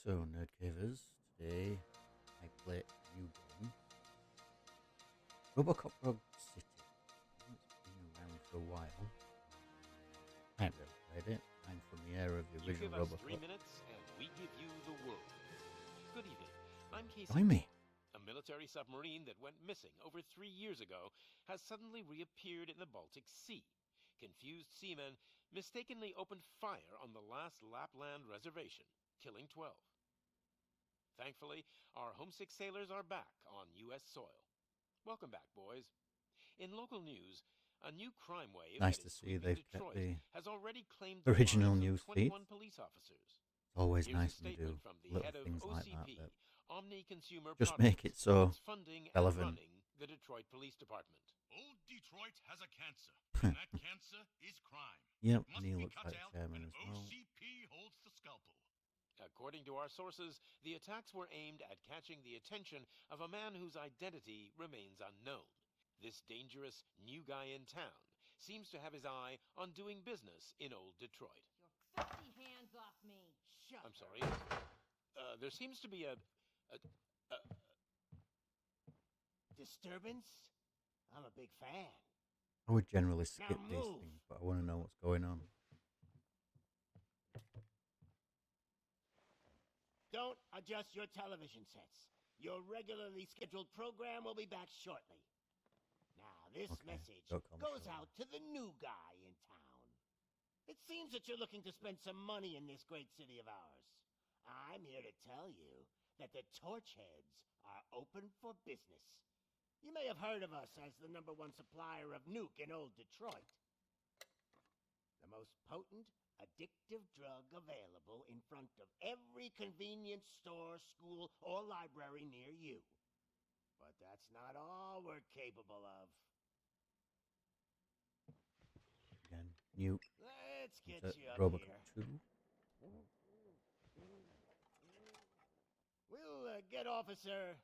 So, Nerd Cavers, today I play a new game, RoboCop Rogue City. It's been around for a while. I haven't really played it. I'm from the era of the You original give us RoboCop. 3 minutes, and we give you the world. Good evening. I'm Casey. Join me. A military submarine that went missing over 3 years ago has suddenly reappeared in the Baltic Sea. Confused seamen mistakenly opened fire on the last Lapland reservation, killing 12. Thankfully, our homesick sailors are back on U.S. soil. Welcome back, boys. In local news, a new crime wave Nice that to is see sweeping they've kept Detroit the has already claimed the original lives news of feed. 21 police officers. Always Here's nice a when they do statement from the little head of things like that OCP, that Omni Consumer just Products, make it so that's funding and relevant. running the Detroit Police Department. Old Detroit has a cancer, and that cancer is crime. Yep, It must and he be looks cut like out, chairman and as well. OCP holds the scalpel. According to our sources, the attacks were aimed at catching the attention of a man whose identity remains unknown. This dangerous new guy in town seems to have his eye on doing business in old Detroit. Your filthy hands off me! Shut I'm sorry. There seems to be a Disturbance? I'm a big fan. I would generally skip Now these move. things, but I want to know what's going on. Don't adjust your television sets. Your regularly scheduled program will be back shortly. Now, this Okay, message don't call me goes shortly. out to the new guy in town. It seems that you're looking to spend some money in this great city of ours. I'm here to tell you that the Torchheads are open for business. You may have heard of us as the #1 supplier of nuke in old Detroit. The most potent, addictive drug available in front of every convenience store, school, or library near you. But that's not all we're capable of. Again, nuke. Let's get Is you it up RoboCop here. 2? We'll get Officer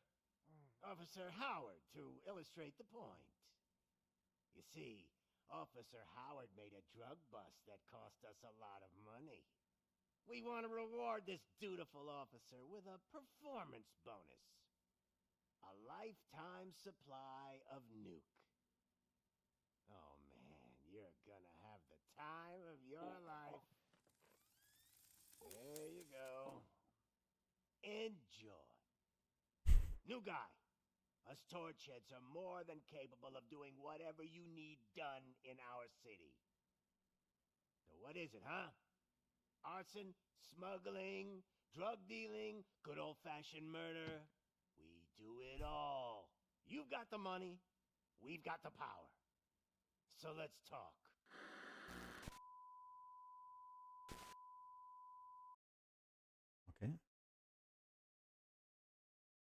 Howard to illustrate the point. You see, Officer Howard made a drug bust that cost us a lot of money. We want to reward this dutiful officer with a performance bonus. A lifetime supply of nuke. Oh man, you're gonna have the time of your life. There you go. Enjoy. New guy. Us Torchheads are more than capable of doing whatever you need done in our city. So what is it, huh? Arson, smuggling, drug dealing, good old-fashioned murder. We do it all. You've got the money, we've got the power. So let's talk. Okay.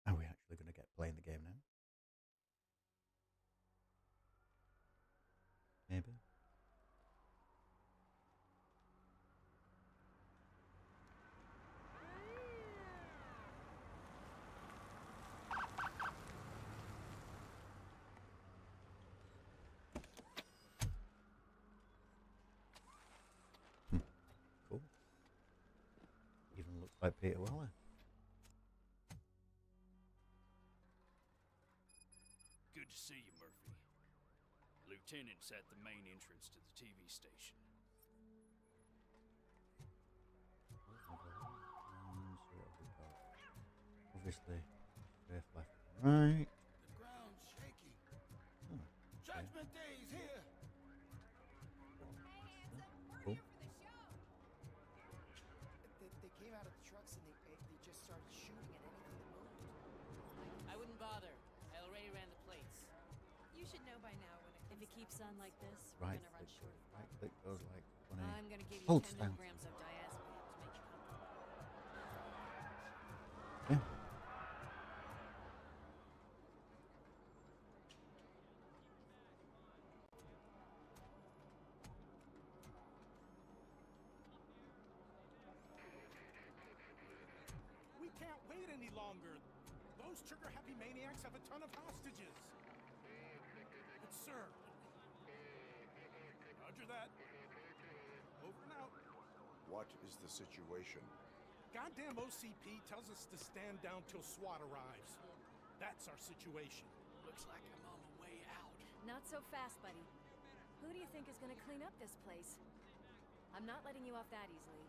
Are we actually going to get playing the game now? Maybe. Cool. Even looks like Peter Weller. Good to see you, Murphy. Lieutenant's at the main entrance to the TV station. Obviously, left, left, right. The ground's shaking. Oh, okay. Judgment Day's here. Cool. They came out of the trucks and they just started shooting at anything that moved. I wouldn't bother. I already ran the plates. You should know by now when if it keeps on like this, Right we're gonna run click, short of right click goes like funny. I'm gonna give you Hold 10 down. milligrams of diazepam to make you comfortable. Yeah. We can't wait any longer. Those trigger-happy maniacs have a ton of hostages. But sir... Roger that. Over and out. What is the situation? Goddamn OCP tells us to stand down till SWAT arrives. That's our situation. Looks like I'm on the way out. Not so fast, buddy. Who do you think is gonna clean up this place? I'm not letting you off that easily.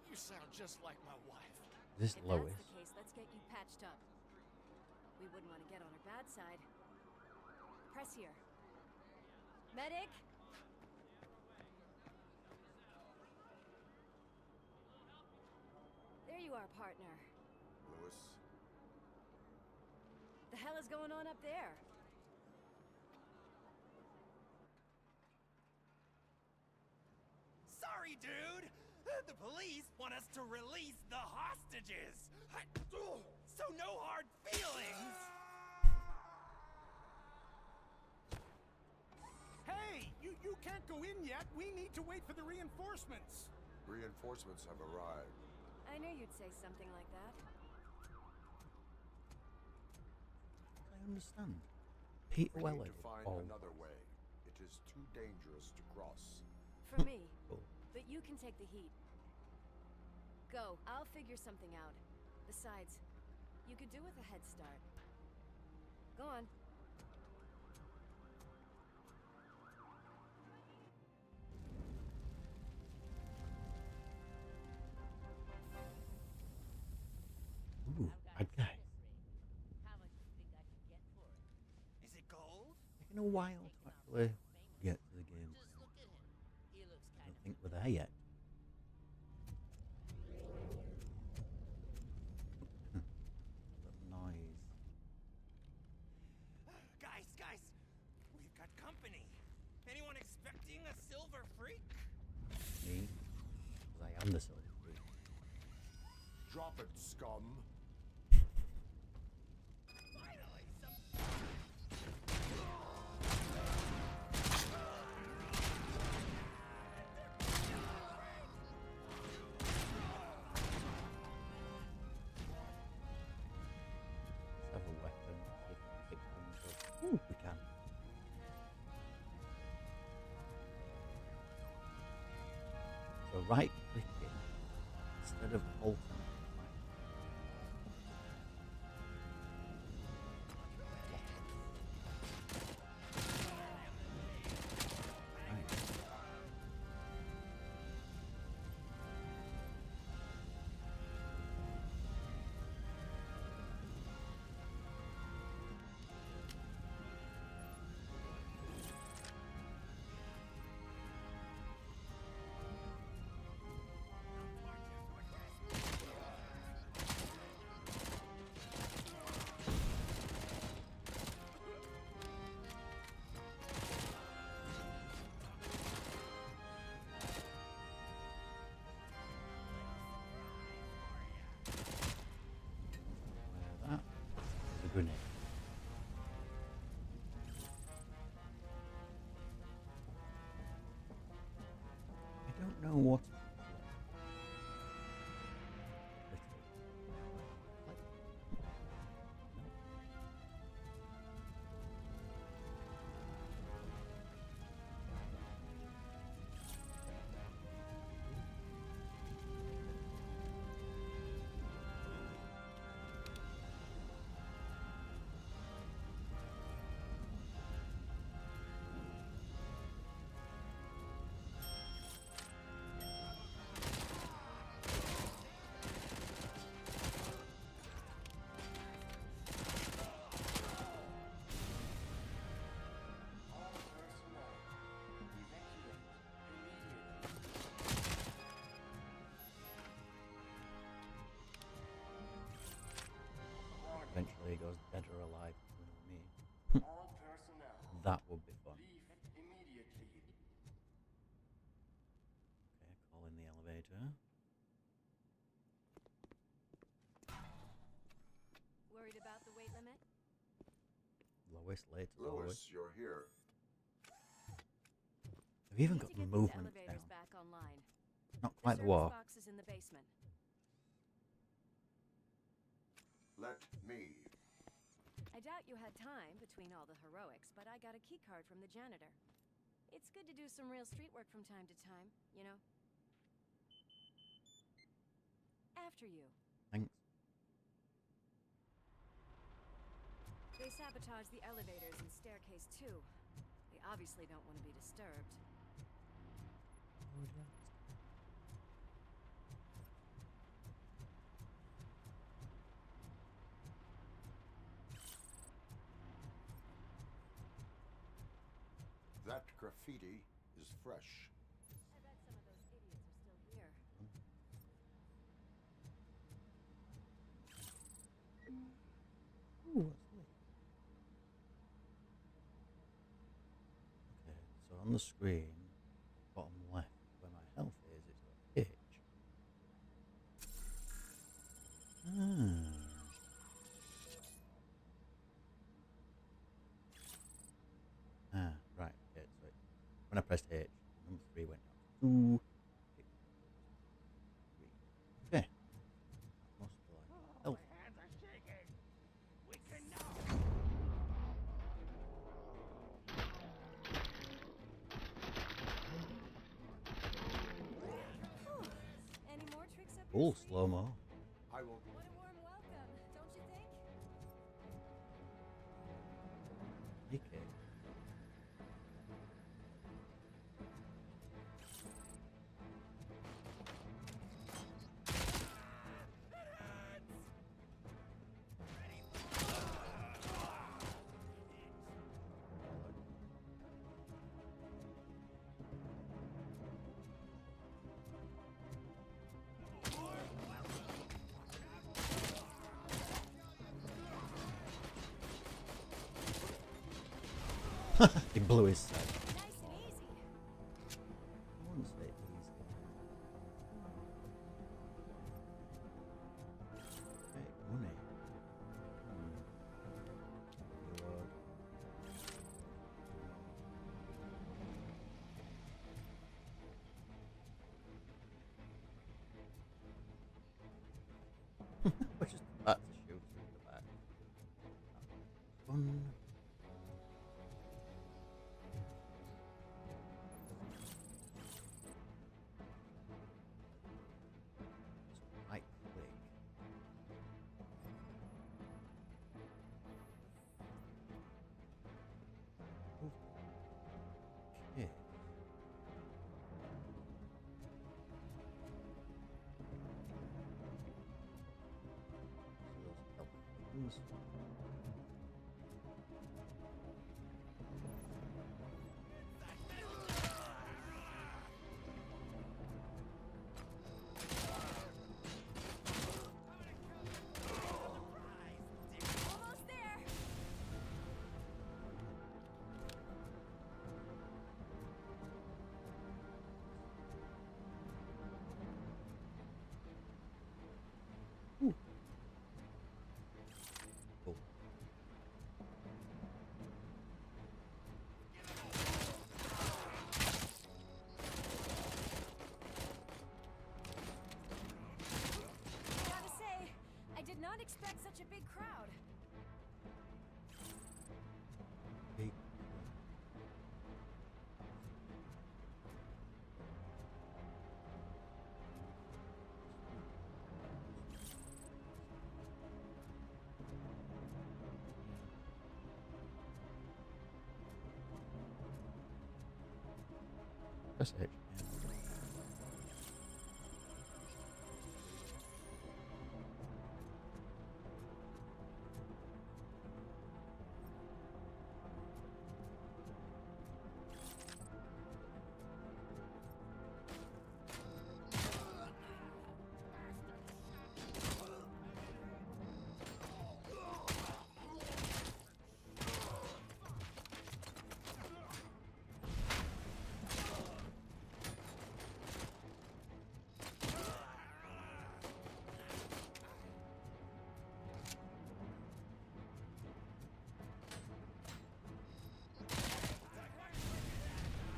You sound just like my wife. Is this If Lois? that's the case, let's get you patched up. We wouldn't want to get on her bad side. Press here. Medic! There you are, partner. Lewis? The hell is going on up there? Sorry, dude! The police want us to release the hostages! So no hard feelings! Hey, you can't go in yet. We need to wait for the reinforcements. Reinforcements have arrived. I knew you'd say something like that. I understand. Peter We Weller. need to find Oh, another way. It is too dangerous to cross. For me. cool. But you can take the heat. Go. I'll figure something out. Besides, you could do with a head start. Go on. Ooh, bad guy. How much do you think I can get for it? Is it gold? Taking a while to actually get to the game. Just look at him. He looks I kind don't of think we're there yet. Little noise. Guys, we've got company. Anyone expecting a silver freak? Me. 'Cause I am the silver freak. Drop it, scum. Finally, some... Let's have a weapon. See if we can pick things up. Ooh, we can. So right clicking instead of alternate. That is a grenade. I don't know what. Eventually he goes dead or alive. You know what I mean? All personnel, That would be fun. leave immediately. Okay, call in the elevator. Worried about the weight limit? Lowest late as always. Lewis, you're here. Have you even Need got to get these movement elevators down? back online. Not quite the service walk. box is in the basement. Let me. I doubt you had time between all the heroics, but I got a key card from the janitor. It's good to do some real street work from time to time, you know? After after you. Thanks. They sabotaged the elevators and staircase too. They obviously don't want to be disturbed. That graffiti is fresh. I bet some of those idiots are still here. Ooh, what's this? Okay, so on the screen, bottom left, where my health is, it's got H. Right, okay, so when I pressed H, number 3 went down to 2. Okay. Must be like health. My hands are shaking. We can Any more tricks up Cool, your sleeve? slow-mo. I will. What a warm welcome, don't you think? Okay. He blew his side. Nice and easy. I wouldn't say easy. Okay, money. Reload. We're just about to shoot through the back. Fun. Right click. Okay. So those help buttons. Almost there. Cool. Gotta say, I did not expect such a big crowd. Big. Press H.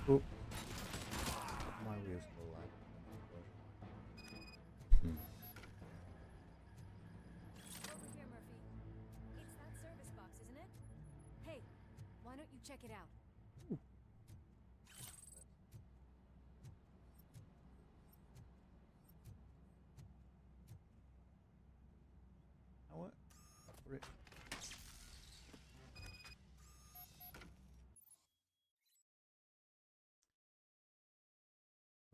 Oop. My wheels go like. Over here, Murphy. It's that service box, isn't it? Hey, why don't you check it out? for it.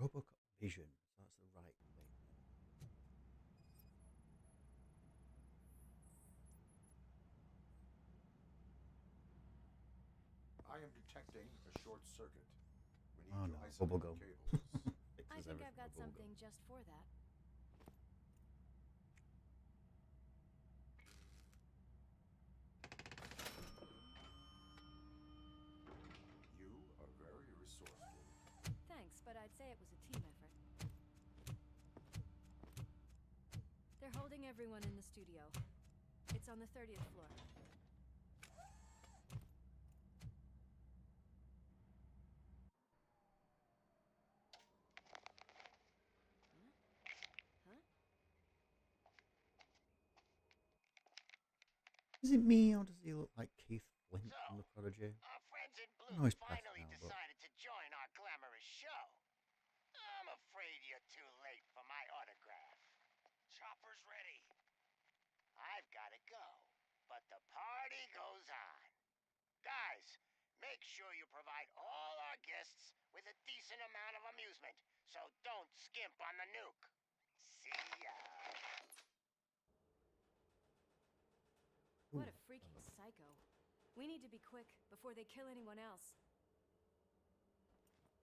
RoboCop Vision. So that's the right thing. I am detecting a short circuit. We need Oh to no, isolate the bubblegum. cables. I think I've got something just for that. You are very resourceful. Thanks, but I'd say it was a team effort. They're holding everyone in the studio. It's on the 30th floor. Is it me or does he look like Keith Flint from The Prodigy? Our friends in I know blue he's passed finally now, but decided to join our glamorous show. I'm afraid you're too late for my autograph. Chopper's ready. I've got to go, but the party goes on. Guys, make sure you provide all our guests with a decent amount of amusement, so don't skimp on the nuke. See ya. What a freaking psycho. We need to be quick before they kill anyone else.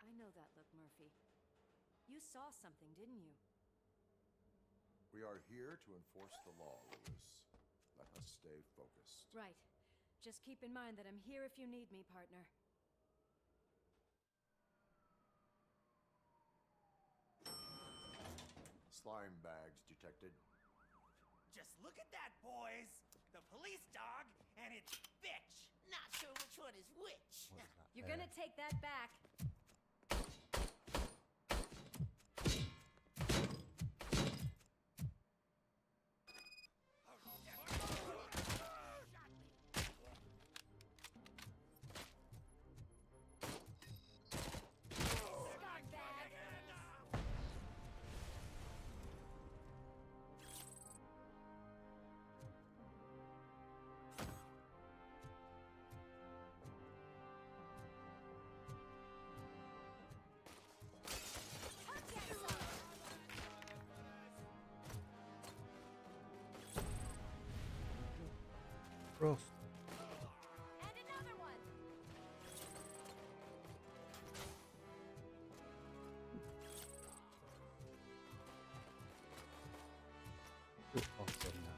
I know that look, Murphy. You saw something, didn't you? We are here to enforce the law, Lewis. Let us stay focused. Right. Just keep in mind that I'm here if you need me, partner. Slime bags detected. Just look at that, boys! The police dog and its bitch! Not sure which one is which. what is that? You're gonna take that back. Frost. And another one. Put Frost in now.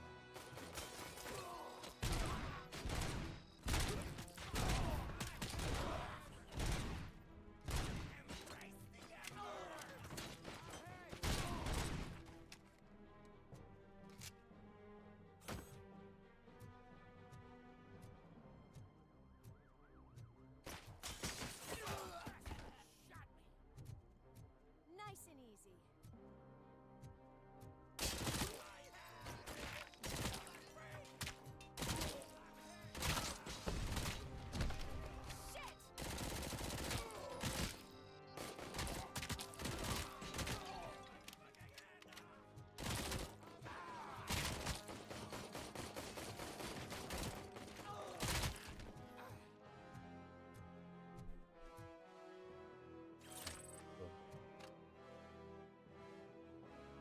Nice and easy.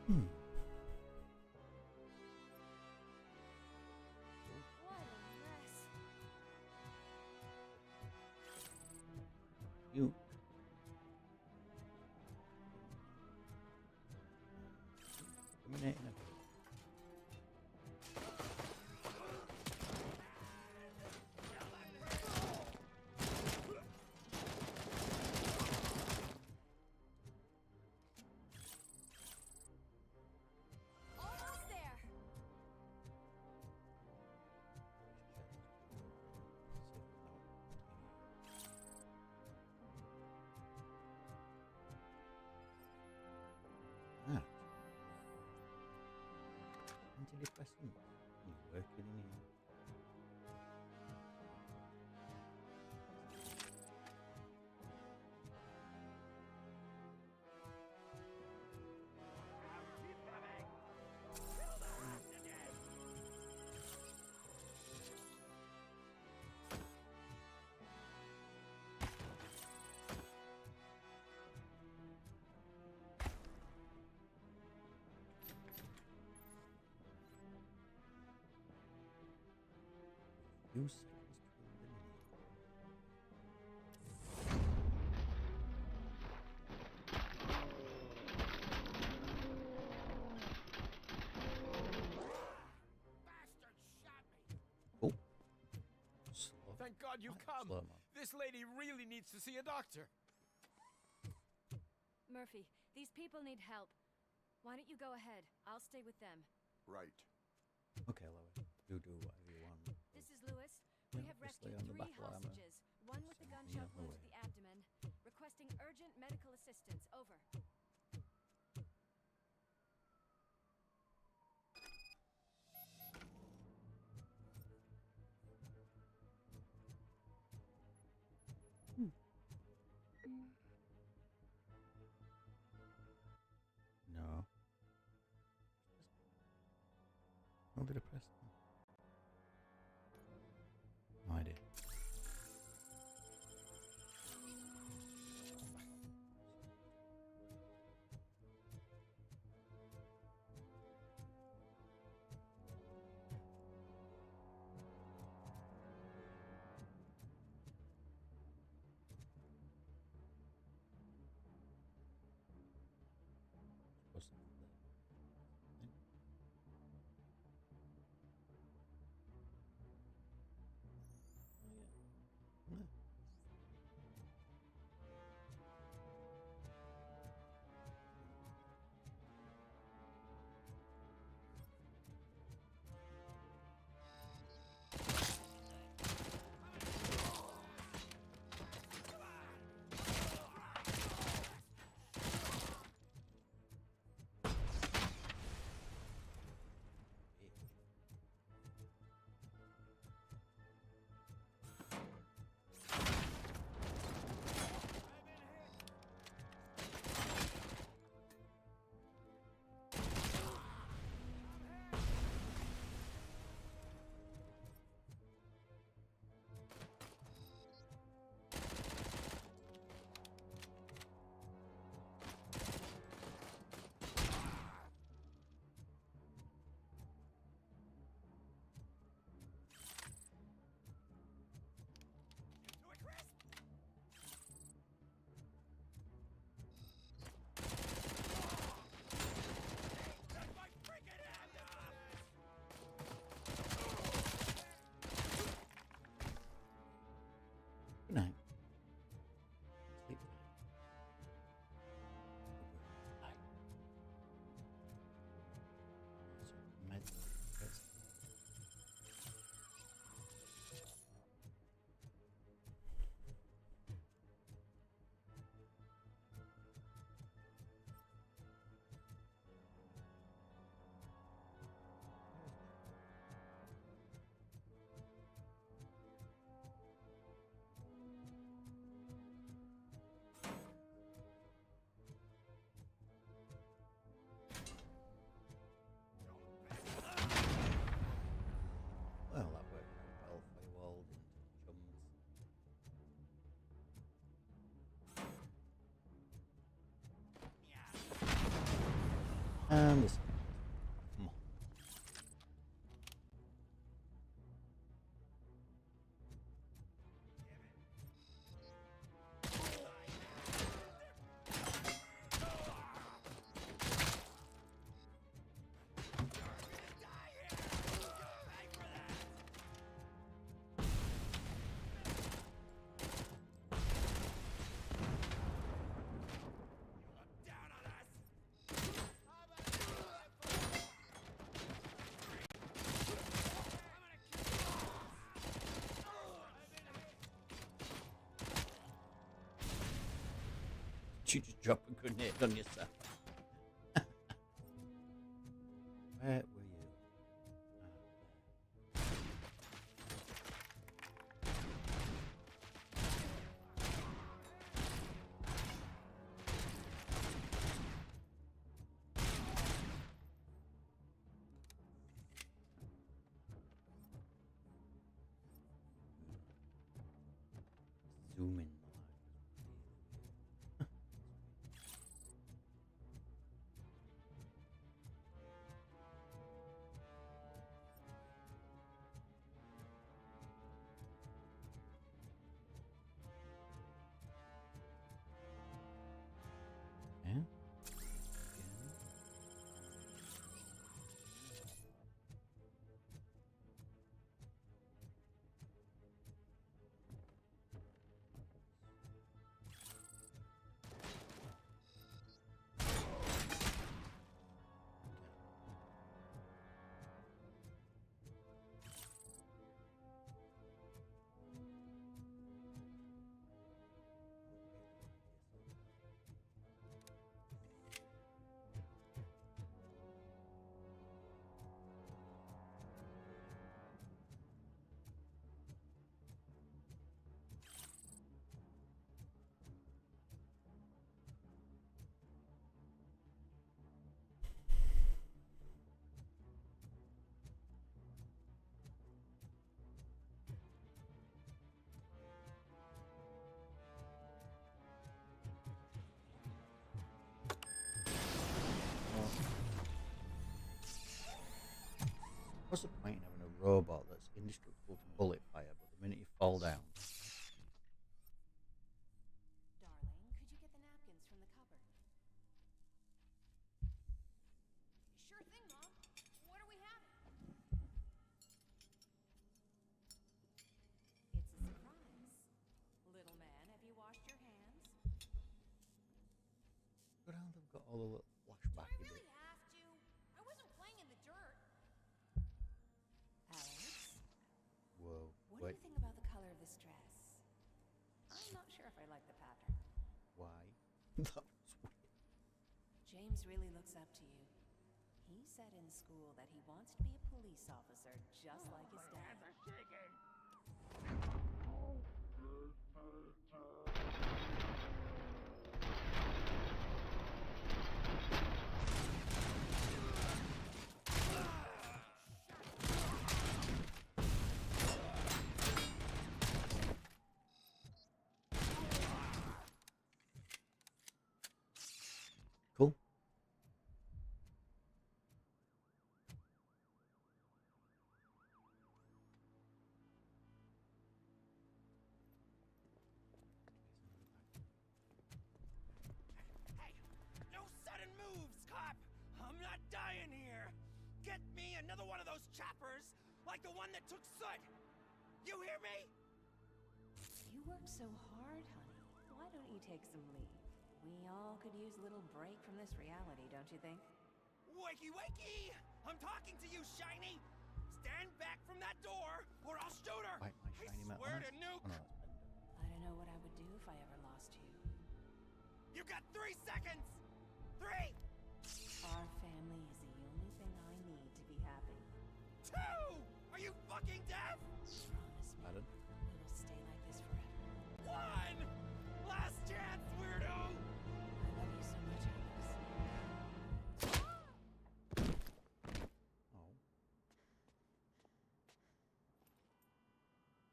Hmm. What a mess. You. Eliminating it. Almost there. Ah. Antidepressant. He's working in here. few seconds to eliminate. Bastard shot me! Oh. Slow. Thank God you've Oh, come. slow mo. This lady really needs to see a doctor. Murphy, these people need help. Why don't you go ahead? I'll stay with them. Right. Okay, Lois. You do whatever you want. This is Lewis. We Yeah, have just lay rescued on the 3 battle armor. hostages. One with the Send me gunshot on the wound to way. the abdomen. Requesting urgent medical assistance. Over. No. How did I press them? No idea. Supposed to be there. Oh, yeah. To a crisp! Take my freaking hand off! Good night. Sleep tight. Night. So, med rest. Well, that worked out well for you all, didn't it, chums? And this. Come on. Down on us! Did you just drop a grenade on yourself? Where were you? Zoom in. What's the point in having a robot that's indestructible to bullet fire, but the minute you fall down... Darling, could you get the napkins from the cupboard? Sure thing, Mom. What are we having? It's a surprise. Little man, have you washed your hands? Good how they've got all the little flashbacky Do I really bits. have to? I wasn't playing in the dirt. Alex, Whoa, what wait, do you think about the color of this dress? I'm not sure if I like the pattern. why? That was weird. James really looks up to you. He said in school that he wants to be a police officer just like his dad. Cool. Hey, no sudden moves, cop! I'm not dying here! Get me another one of those choppers, like the one that took Soot! You hear me? You work so hard, honey. Why don't you take some leave? We all could use a little break from this reality, don't you think? Wakey, wakey! I'm talking to you, Shiny! Stand back from that door, or I'll shoot her! Bite my shiny I metal swear hands. to nuke! Oh, no, that's better. I don't know what I would do if I ever lost you. You got 3 seconds! 3! Our family is the only thing I need to be happy. 2! Are you fucking deaf? Promise me Pardon? we will stay like this forever. 1! Last chance, weirdo! I love you so much, Alex. Oh.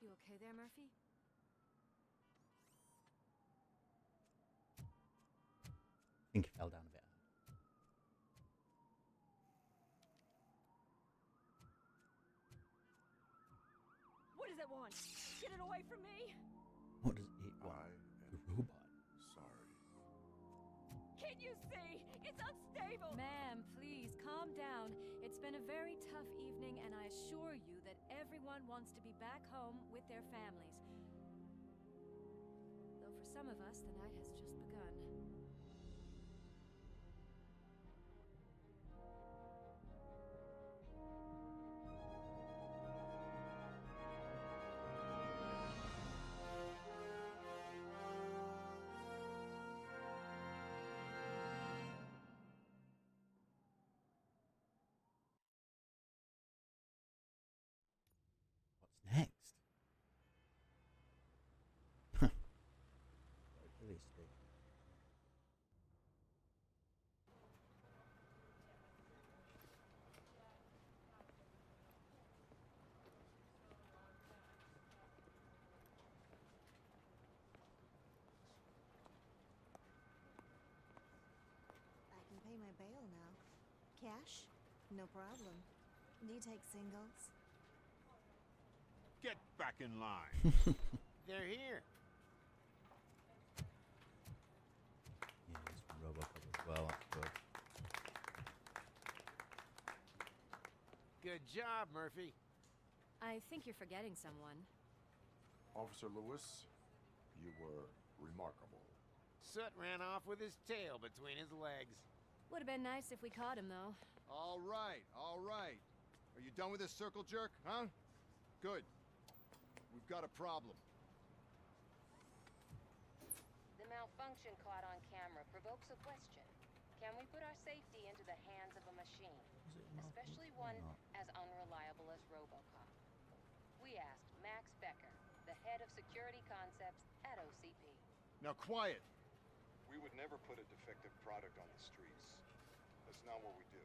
You okay there, Murphy? I think he fell down a bit. What does it want? Get it away from me! What does it want? I The am robot. sorry. Can you see? It's unstable! Ma'am, please, calm down. It's been a very tough evening, and I assure you that everyone wants to be back home with their families. Though for some of us, the night has just begun. What's next? Huh. Police station. I can pay my bail now. Cash? No problem. Do you take singles? Get back in line. They're here. Yeah, he's from RoboCop as well. That's good. Good job, Murphy. I think you're forgetting someone. Officer Lewis, you were remarkable. Soot ran off with his tail between his legs. Would have been nice if we caught him, though. All right, all right. Are you done with this circle jerk, huh? Good. We've got a problem. The malfunction caught on camera provokes a question. Can we put our safety into the hands of a machine? Especially one as unreliable as RoboCop. We asked Max Becker, the head of security concepts at OCP. Now quiet! We would never put a defective product on the streets. That's not what we do.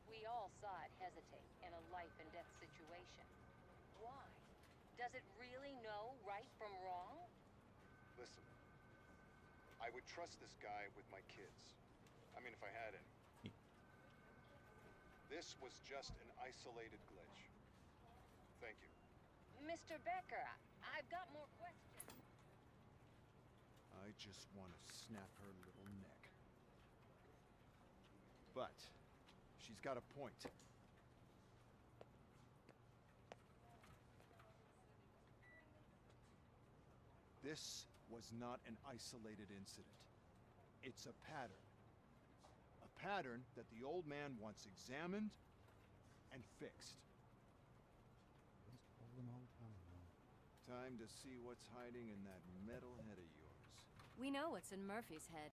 We all saw it hesitate in a life-and-death situation. Why? Does it really know right from wrong? Listen, I would trust this guy with my kids. I mean, if I had any. This was just an isolated glitch. Thank you. Mr. Becker, I've got more questions. I just want to snap her little neck. But she's got a point. This was not an isolated incident. It's a pattern. A pattern that the old man wants examined and fixed. Time to see what's hiding in that metal head of yours. We know what's in Murphy's head.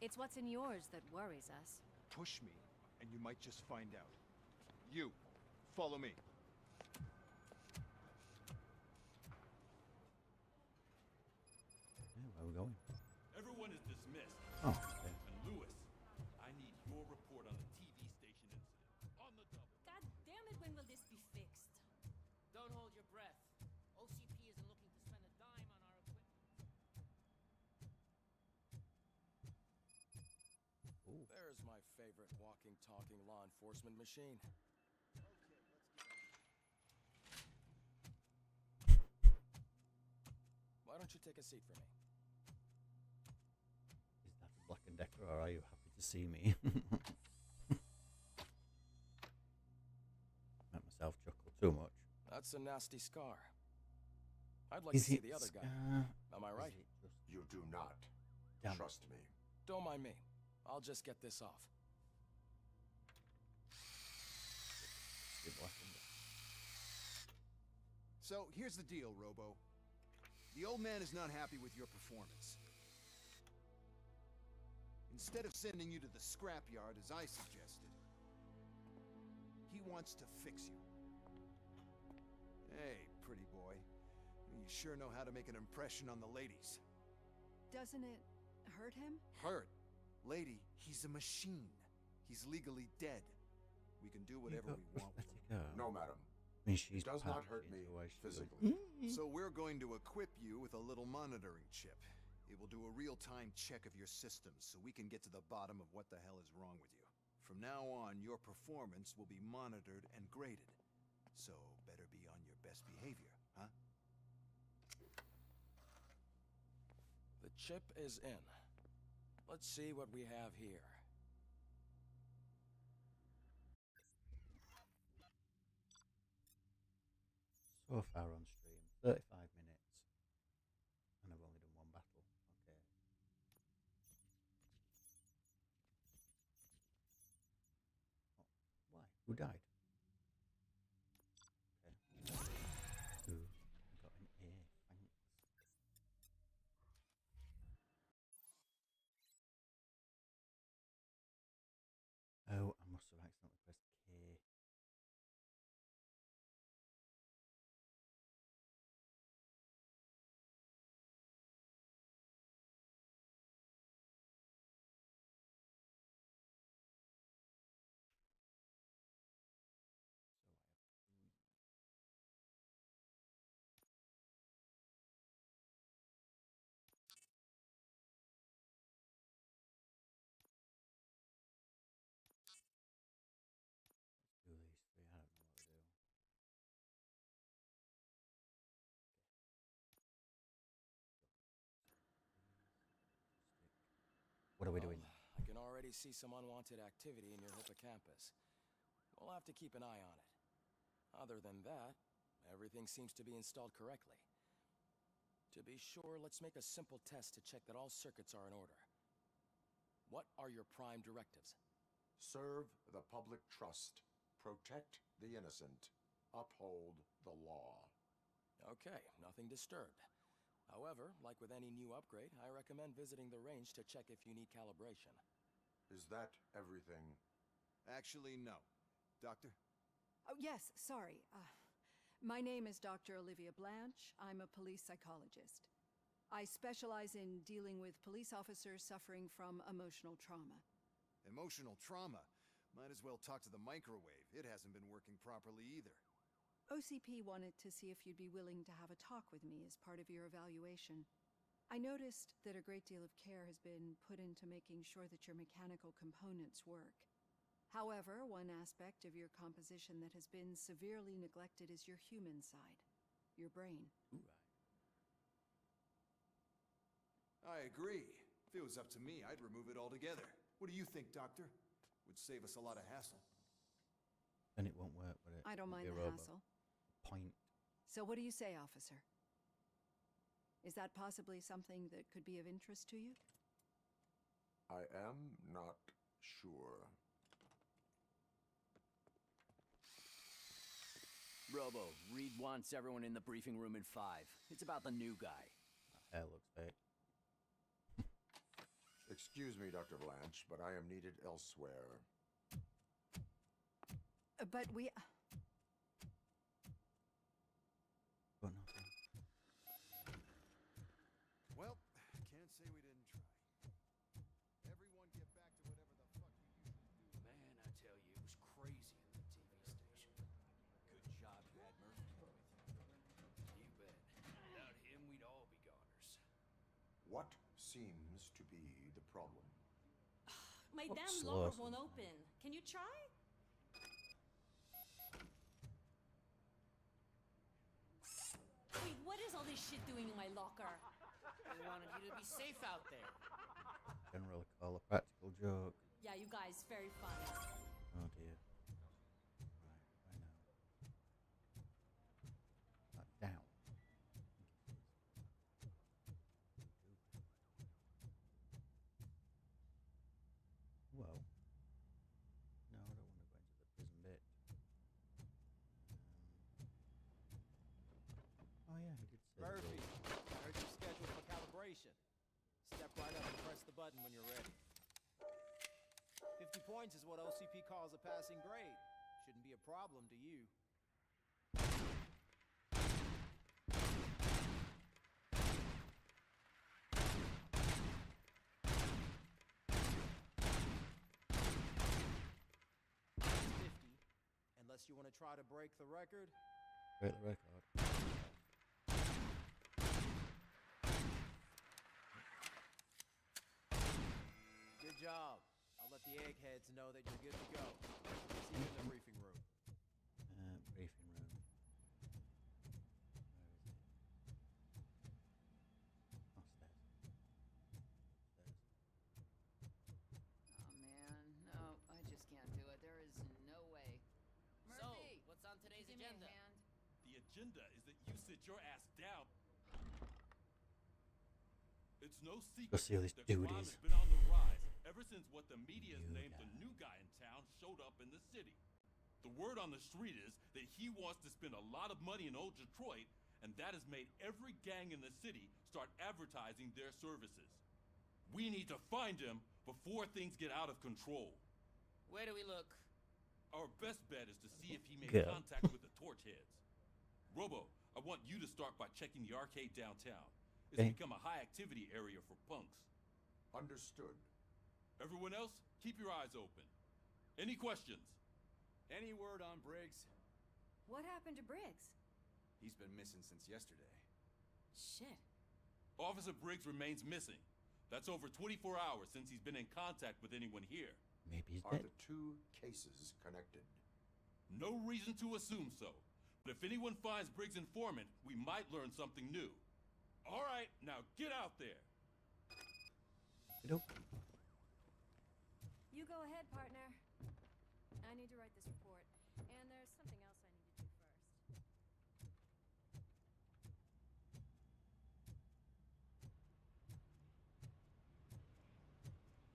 It's what's in yours that worries us. Push me, and you might just find out. You, follow me. Yeah, where are we going? Everyone is dismissed. Oh, okay. And Lewis, I need your report on the TV station incident. On the double. God damn it, when will this be fixed? Don't hold your breath. OCP isn't looking to spend a dime on our equipment. There's my favorite walking, talking law enforcement machine. Why don't you take a seat for me? Is that Black & Decker, or are you happy to see me? Make myself chuckle too much. That's a nasty scar. I'd like Is to see it the other guy. Am I right? You do not. Damn. Trust me. Don't mind me. I'll just get this off. So, here's the deal, Robo. The old man is not happy with your performance. Instead of sending you to the scrapyard, as I suggested, he wants to fix you. Hey, pretty boy. You sure know how to make an impression on the ladies. Doesn't it hurt him? Hurt? Lady, he's a machine. He's legally dead. We can do whatever we want with him. No, madam. I mean, she does not hurt me physically. So we're going to equip you with a little monitoring chip. It will do a real-time check of your systems so we can get to the bottom of what the hell is wrong with you. From now on, your performance will be monitored and graded. So better be on your best behavior, huh? The chip is in. Let's see what we have here. So far on stream, 35 minutes, and I've only done one battle. Okay. Oh, why? Who died? Okay. Ooh, I got an A. Thanks. Oh, I must have accidentally pressed K. Do these three. I don't know what to do. What are we doing? I can already see some unwanted activity in your hippocampus. We'll have to keep an eye on it. Other than that, everything seems to be installed correctly. To be sure, let's make a simple test to check that all circuits are in order. What are your prime directives? Serve the public trust. Protect the innocent. Uphold the law. Okay, nothing disturbed. However, like with any new upgrade, I recommend visiting the range to check if you need calibration. Is that everything? Actually, no. Doctor? Oh, yes, sorry. My name is Dr. Olivia Blanche. I'm a police psychologist. I specialize in dealing with police officers suffering from emotional trauma. Emotional trauma? Might as well talk to the microwave. It hasn't been working properly either. OCP wanted to see if you'd be willing to have a talk with me as part of your evaluation. I noticed that a great deal of care has been put into making sure that your mechanical components work. However, one aspect of your composition that has been severely neglected is your human side, your brain. I agree. If it was up to me, I'd remove it altogether. What do you think, Doctor? Would save us a lot of hassle. Then it won't work, will it? I don't It'll mind be a the robot. hassle. Point. So what do you say, officer? Is that possibly something that could be of interest to you? I am not sure. Robo, Reed wants everyone in the briefing room in 5. It's about the new guy. That hair looks fake. Excuse me, Dr. Blanche, but I am needed elsewhere. But we... Got nothing. Well, can't say we didn't try. Everyone get back to whatever the fuck you usually do. Man, I tell you, it was crazy in that TV station. Good job you had Murphy with you. You bet. Without him, we'd all be goners. What seems to be the problem? My Oops, damn locker lost. won't open. Can you try? Wait, what is all this shit doing in my locker? I wanted you to be safe out there. General call a practical joke. Yeah, you guys, very funny. Oh dear. Right, I know. Down. Well. No, I don't want to go into the prison bit. Oh yeah, he did say that. Murphy, I heard you're scheduled for calibration. Step right up and press the button when you're ready. 50 points is what OCP calls a passing grade. Shouldn't be a problem to you. Unless you want to try to break the record. Break the record. Good job. I'll let the eggheads know that you're good to go. See you in the briefing room. Briefing room. Where is it? Oh man, no, I just can't do it. There is no way. Murphy, So, what's on today's give me a agenda? hand. The agenda is that you sit your ass down. It's no secret see all these that crime duties. has been on the rise ever since what the media has named the new guy in town showed up in the city. The word on the street is that he wants to spend a lot of money in old Detroit, and that has made every gang in the city start advertising their services. We need to find him before things get out of control. Where do we look? Our best bet is to see if he made Go. contact with the torch heads. Robo, I want you to start by checking the arcade downtown. It's Okay. become a high-activity area for punks. Understood. Everyone else, keep your eyes open. Any questions? Any word on Briggs? What happened to Briggs? He's been missing since yesterday. Shit. Officer Briggs remains missing. That's over 24 hours since he's been in contact with anyone here. Maybe he's Are dead. the two cases connected? No reason to assume so. But if anyone finds Briggs' informant, we might learn something new. All right, now get out there. Nope. You go ahead, partner. I need to write this report. And there's something else I need to do first.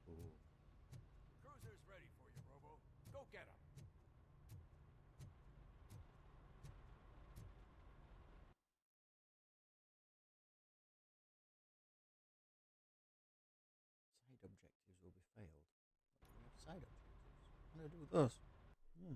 Ooh. Cruiser's ready for you, Robo. Go get him. Side objectives will be failed. What do we have side objectives? What do I do with those? Hmm.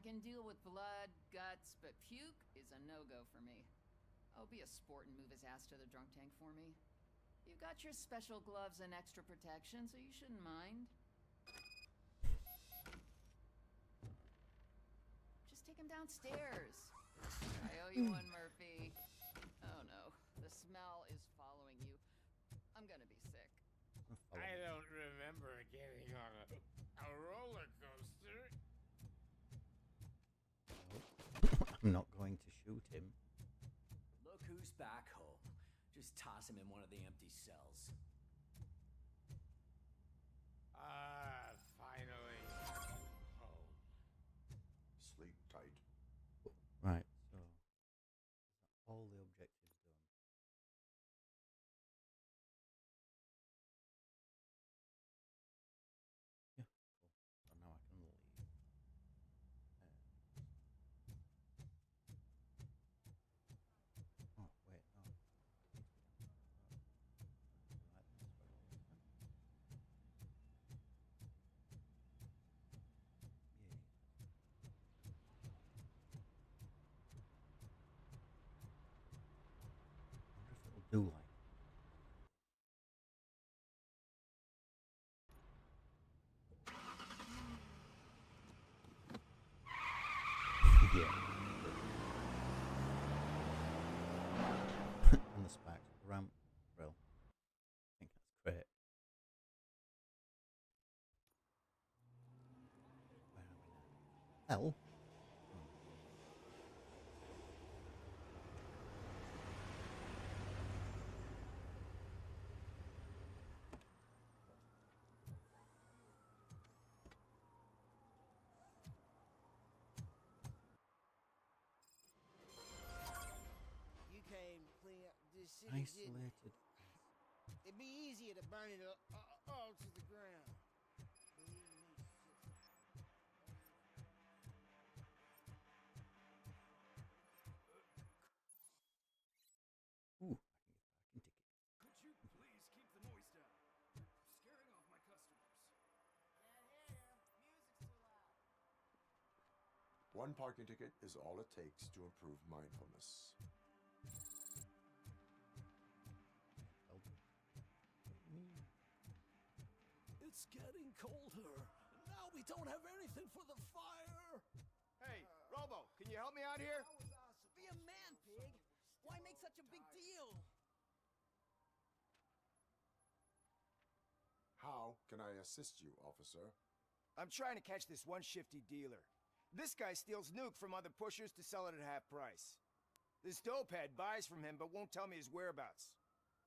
can deal with blood, guts, but puke is a no-go for me. Oh, be a sport and move his ass to the drunk tank for me. You got your special gloves and extra protection, so you shouldn't mind. Just take him downstairs. I owe you one, Murphy. Oh no, the smell is following you. I'm gonna be sick. I don't remember getting on a roller coaster. I'm not going to shoot him. Look who's back home. Just toss him in one of the empty cells. Finally home. Sleep tight. Right, so all the objectives done. Yeah, cool. So now I can leave. Oh, wait, no. Do like. Yeah. And the spikes, ramp, grill. I think that's great. Where are we now? Hell. You came clean up this city, didn't it? Isolated. It'd be easier to burn it all to the ground. Ooh, I can get parking ticket. Could you please keep the noise down? Scaring off my customers. One parking ticket is all it takes to improve mindfulness. It's getting colder. Now we don't have anything for the fire. Hey, Robo, can you help me out here? Be a man, pig. Why make such a big deal? How can I assist you, officer? I'm trying to catch this one shifty dealer. This guy steals nuke from other pushers to sell it at half price. This dopehead buys from him but won't tell me his whereabouts.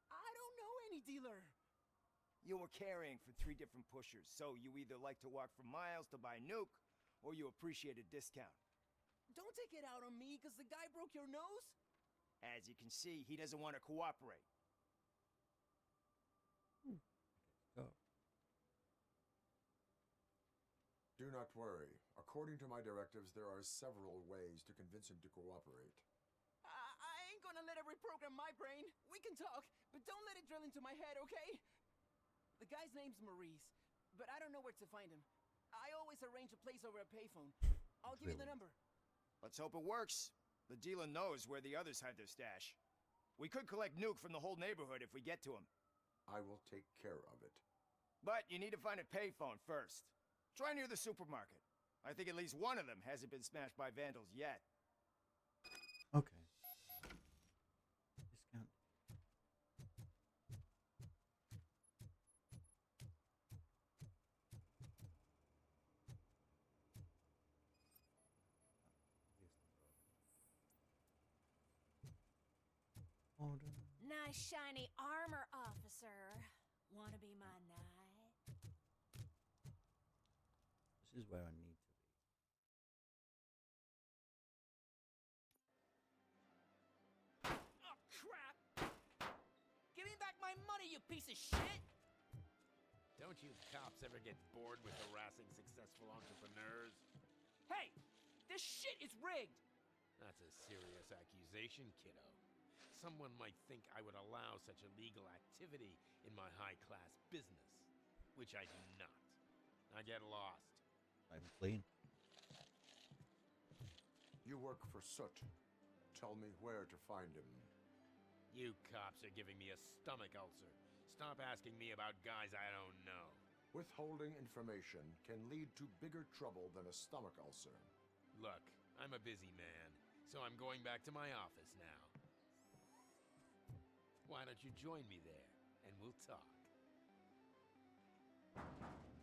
I don't know any dealer. You were carrying for 3 different pushers, so you either like to walk for miles to buy nuke, or you appreciate a discount. Don't take it out on me, because the guy broke your nose? As you can see, he doesn't want to cooperate. Go. Do not worry. According to my directives, there are several ways to convince him to cooperate. I ain't gonna let it reprogram my brain. We can talk, but don't let it drill into my head, okay? The guy's name's Maurice, but I don't know where to find him. I always arrange a place over a payphone. I'll give you the number. Let's hope it works. The dealer knows where the others hide their stash. We could collect nuke from the whole neighborhood if we get to him. I will take care of it. But you need to find a payphone first. Try near the supermarket. I think at least one of them hasn't been smashed by vandals yet. Okay. Discount. Order. Nice shiny armor, officer. Wanna be my knight? This is where I need to be. Oh, crap! Give me back my money, you piece of shit! Don't you cops ever get bored with harassing successful entrepreneurs? Hey! This shit is rigged! That's a serious accusation, kiddo. Someone might think I would allow such illegal activity in my high-class business, which I do not. I get lost. I'm clean. You work for Soot. Tell me where to find him. You cops are giving me a stomach ulcer. Stop asking me about guys I don't know. Withholding information can lead to bigger trouble than a stomach ulcer. Look, I'm a busy man, so I'm going back to my office now. Why don't you join me there, and we'll talk.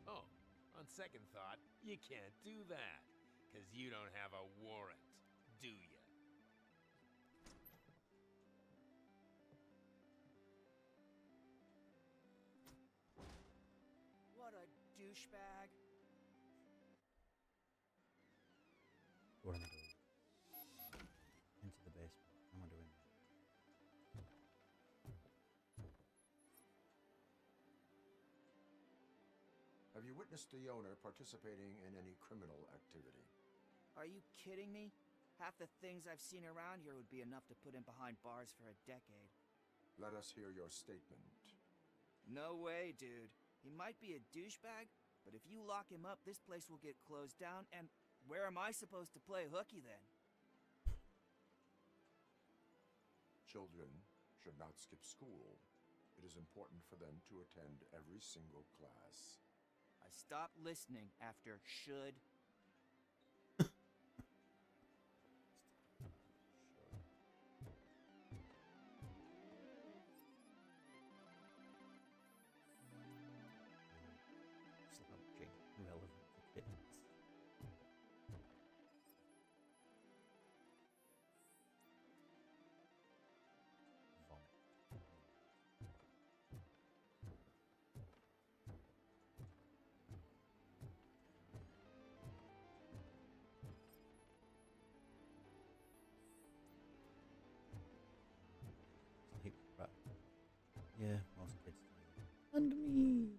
Oh, on second thought, you can't do that, 'cause you don't have a warrant, do ya? What a douchebag. What am I doing? Into the basement. What am I doing? Have you witnessed the owner participating in any criminal activity? Are you kidding me? Half the things I've seen around here would be enough to put him behind bars for a decade. Let us hear your statement. No way, dude. He might be a douchebag, but if you lock him up, this place will get closed down, and where am I supposed to play hooky then? Children should not skip school. It is important for them to attend every single class. I stopped listening after should. Slouching, relevant for kids. Vomit. Sleep, right. Yeah, most kids do. And me.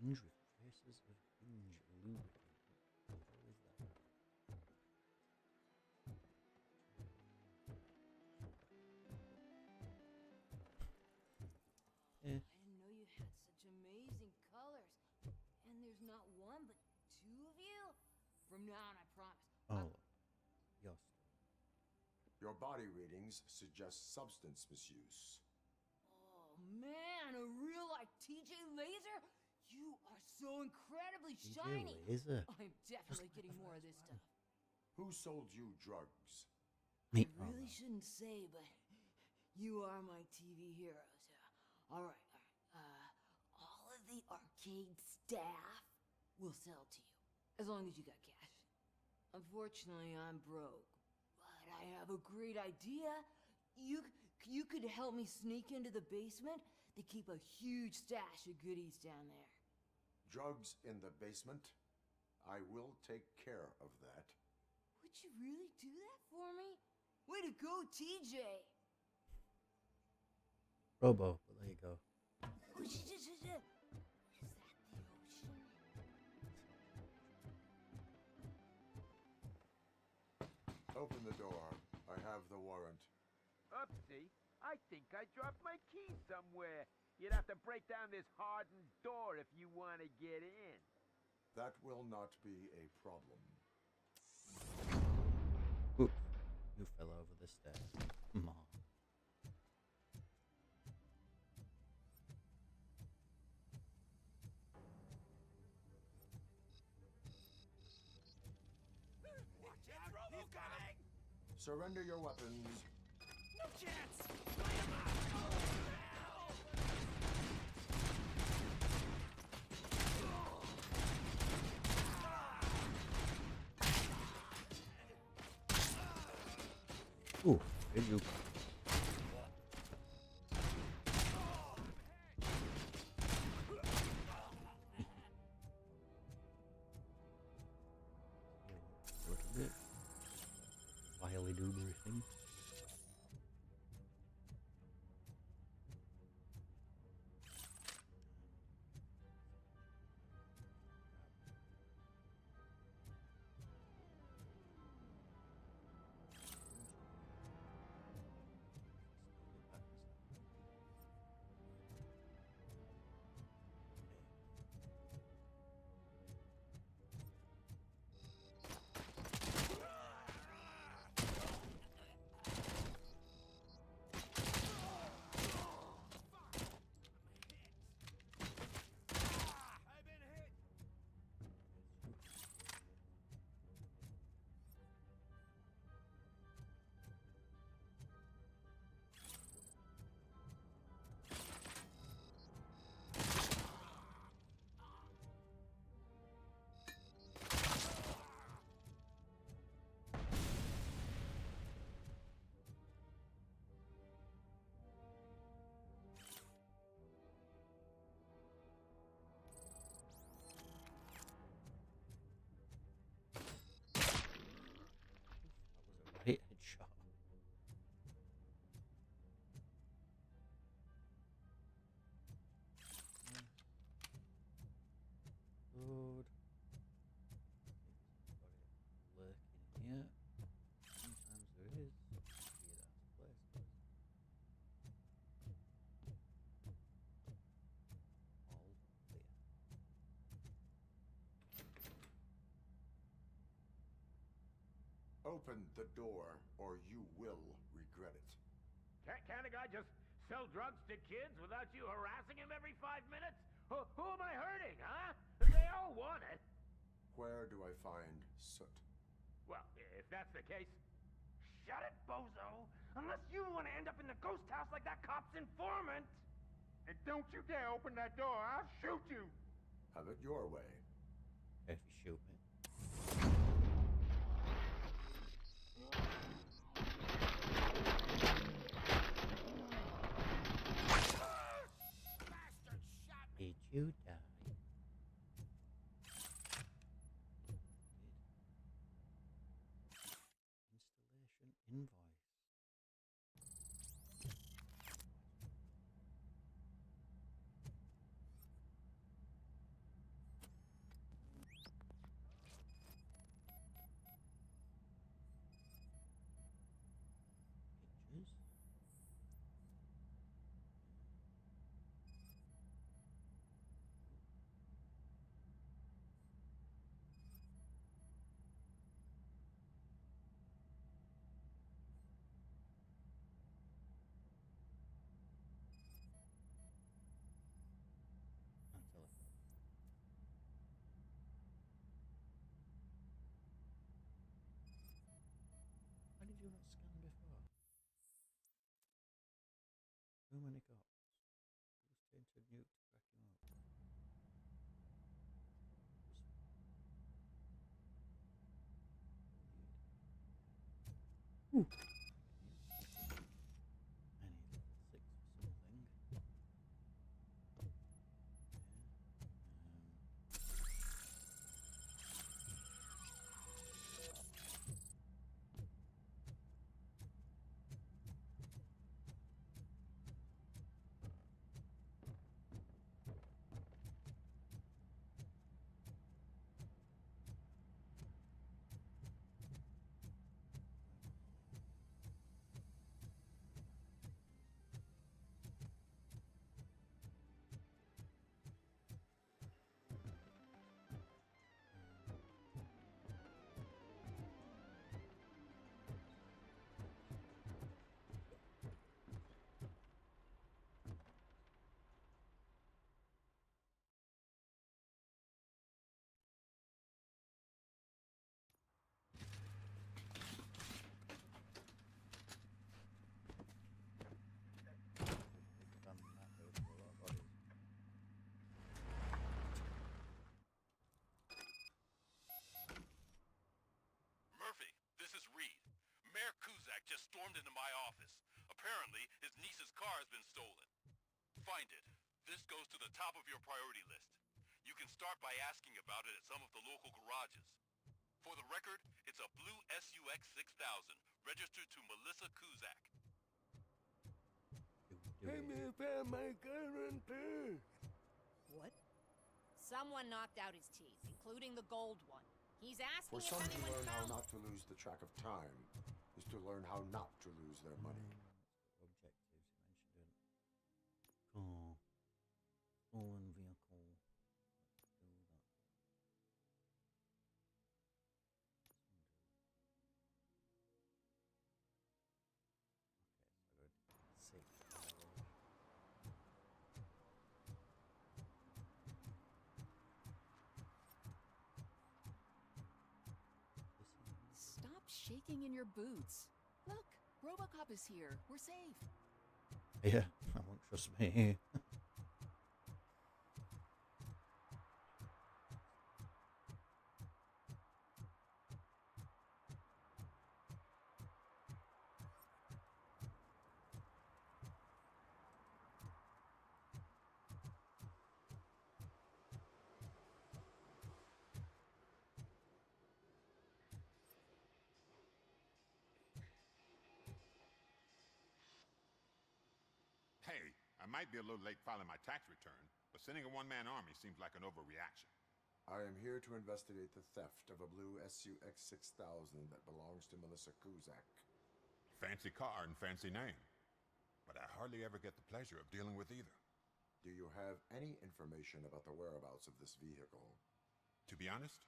Hinge with traces of hinge lubricant. What the hell is that? I didn't know you had such amazing colors. And there's not one, but two of you? From now on, I promise. Oh, yes. Your body readings suggest substance misuse. Oh, man, a real like TJ Laser? You are so incredibly shiny. Laser? I'm definitely getting more of this stuff. Who sold you drugs? I really shouldn't say, but you are my TV heroes. All right. All of the arcade staff will sell to you, as long as you got cash. Unfortunately, I'm broke, but I have a great idea. You could help me sneak into the basement. They keep a huge stash of goodies down there. Drugs in the basement? I will take care of that. Would you really do that for me? Way to go, TJ! Robo, but there you go. Is that the ocean? Open the door. I have the warrant. Oopsie, I think I dropped my keys somewhere. You'd have to break down this hardened door if you want to get in. That will not be a problem. Oops, you fell over the stairs. Mom. Watch out, Robo coming! Surrender your weapons. No chance! Lay him out! Ooh, did you? A little bit. Wily doober thing. Open the door, or you will regret it. Can't a guy just sell drugs to kids without you harassing him every 5 minutes? Who am I hurting, huh? They all want it. Where do I find Soot? Well, if that's the case, shut it, bozo! Unless you want to end up in the ghost house like that cop's informant! And don't you dare open that door, I'll shoot you! Have it your way. If you shoot me. Did you die? Installation invoice. Pictures. And telephone. Why did you not scan before? Too many cops. Who's tainted Newt to crack him up? Ooh. I need level 6 for something. Murphy, this is Reed. Mayor Kuzak just stormed into my office. Apparently, his niece's car has been stolen. Find it. This goes to the top of your priority list. You can start by asking about it at some of the local garages. For the record, it's a blue SUX 6000, registered to Melissa Kuzak. Hey, me found my guarantee. What? Someone knocked out his teeth, including the gold one. He's asking For if some to anyone learn how found... not to lose the track of time is to learn how not to lose their money. Objectives you mentioned. Car. Stolen vehicle. Let's do that. Okay, so good. 6 hours. Stop shaking in your boots. Look, RoboCop is here. We're safe. Yeah, I won't trust me. Hey, I might be a little late filing my tax return, but sending a one-man army seems like an overreaction. I am here to investigate the theft of a blue SUX 6000 that belongs to Melissa Kuzak. Fancy car and fancy name, but I hardly ever get the pleasure of dealing with either. Do you have any information about the whereabouts of this vehicle? To be honest,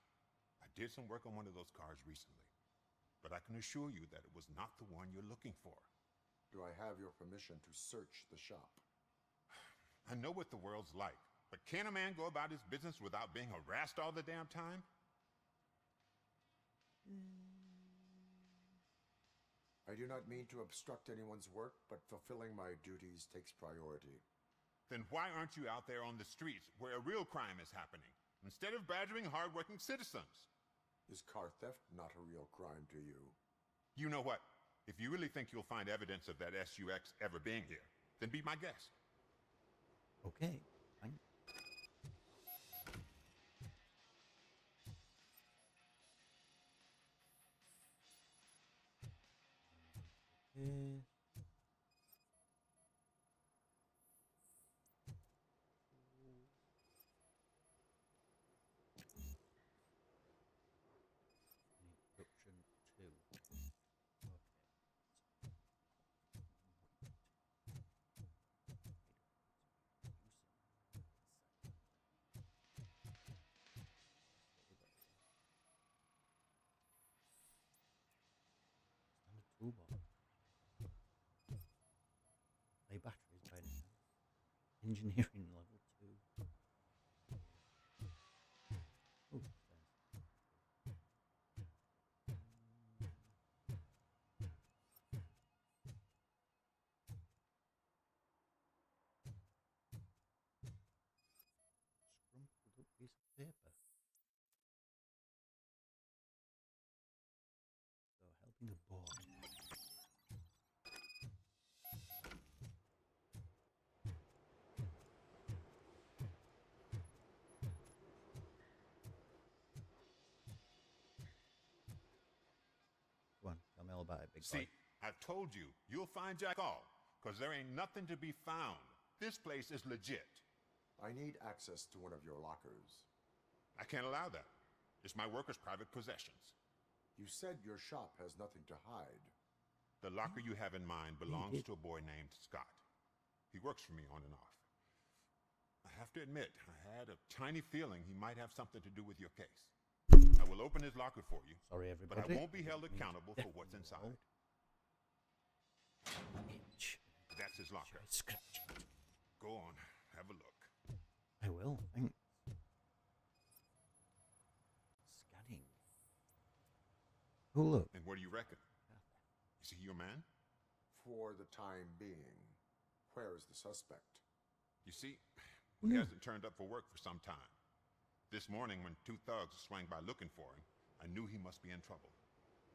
I did some work on one of those cars recently. but I can assure you that it was not the one you're looking for. Do I have your permission to search the shop? I know what the world's like, but can a man go about his business without being harassed all the damn time? I do not mean to obstruct anyone's work, but fulfilling my duties takes priority. Then why aren't you out there on the streets where a real crime is happening, instead of badgering hardworking citizens? Is car theft not a real crime to you? You know what? If you really think you'll find evidence of that SUX ever being here, then be my guest. Okay, thanks. Okay. Production 2. Okay. Standard toolbar. Play batteries by any chance. Engineering level 2. Oh, stairs. Scrumpled up piece of paper. So helping a boy. Go on, tell me all about it, big boy. See, I've told you, you'll find Jack all, because there ain't nothing to be found. This place is legit. I need access to one of your lockers. I can't allow that. It's my workers' private possessions. You said your shop has nothing to hide. The locker you have in mind belongs to a boy named Scott. He works for me on and off. I have to admit, I had a tiny feeling he might have something to do with your case. I will open his locker for you. Sorry, everybody. But I won't be held accountable for what's inside. That's his locker. Go on, have a look. I will, thanks. Scanning. Oh, look. And what do you reckon? Is he your man? For the time being. Where is the suspect? You see, he hasn't turned up for work for some time. This morning, when two thugs swang by looking for him, I knew he must be in trouble.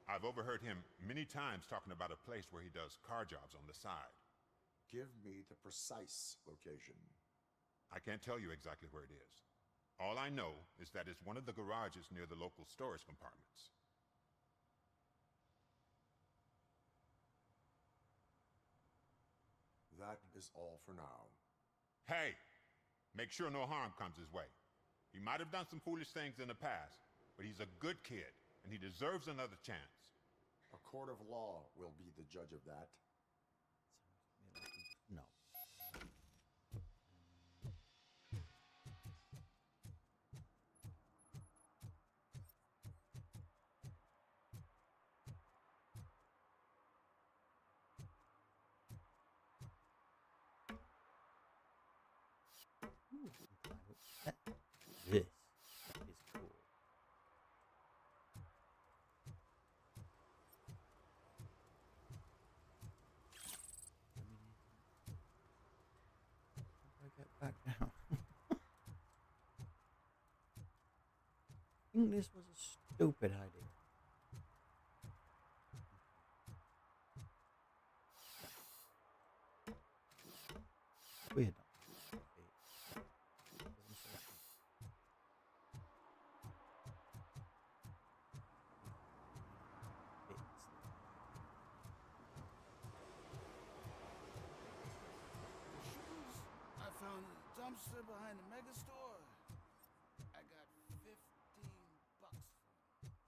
I've overheard him many times talking about a place where he does car jobs on the side. Give me the precise location. I can't tell you exactly where it is. All I know is that it's one of the garages near the local storage compartments. That is all for now. Hey! Make sure no harm comes his way. He might have done some foolish things in the past, but he's a good kid, and he deserves another chance. A court of law will be the judge of that. No. This is cool. How do I get back down? I think this was a stupid idea. Weird. I found a dumpster behind the mega store. I got 15 bucks for it.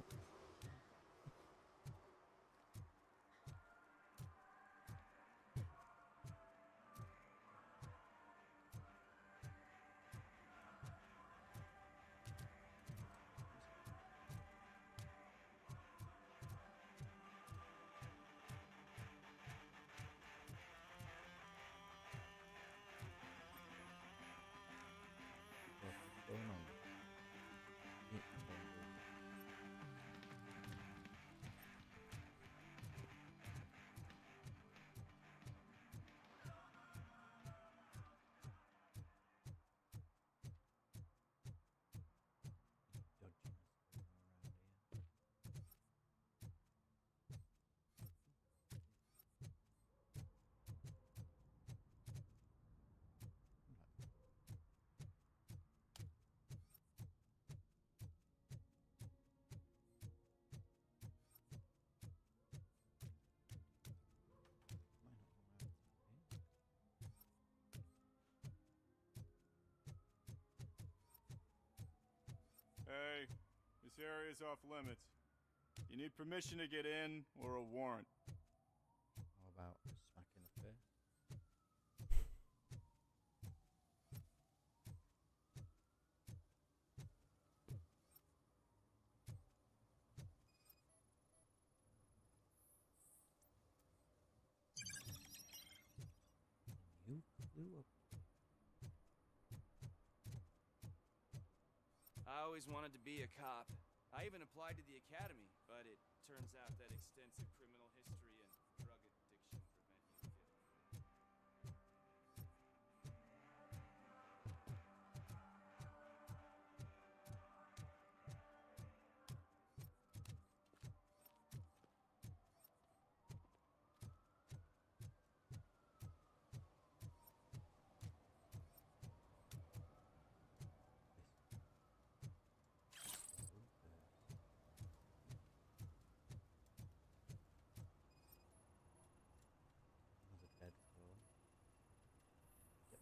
Nope. What's going on? It's dodginess going on around here. Hey, this area's off limits. You need permission to get in or a warrant. How about a smack in the face? You flew up. I always wanted to be a cop. I even applied to the academy, but it turns out that extensive criminal history and drug addiction prevent you getting in. Another dead floor. Yep.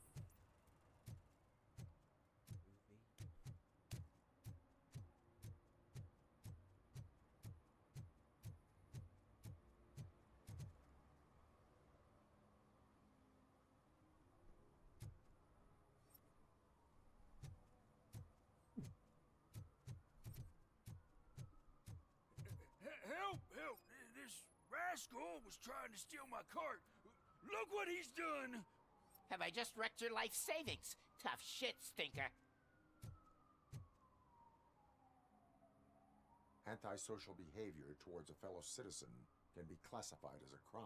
Movie. Help! Help! This rascal was trying to steal my cart. Look what he's done! Have I just wrecked your life savings? Tough shit, stinker. Antisocial behavior towards a fellow citizen can be classified as a crime.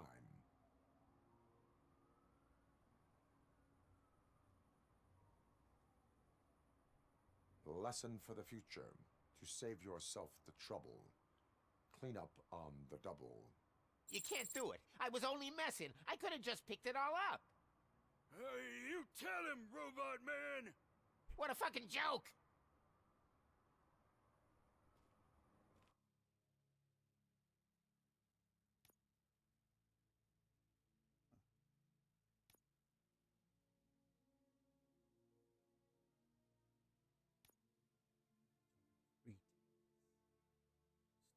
Lesson for the future: to save yourself the trouble. Clean up on the double. You can't do it. I was only messing. I could have just picked it all up. Hey, you tell him, Robot Man! What a fucking joke!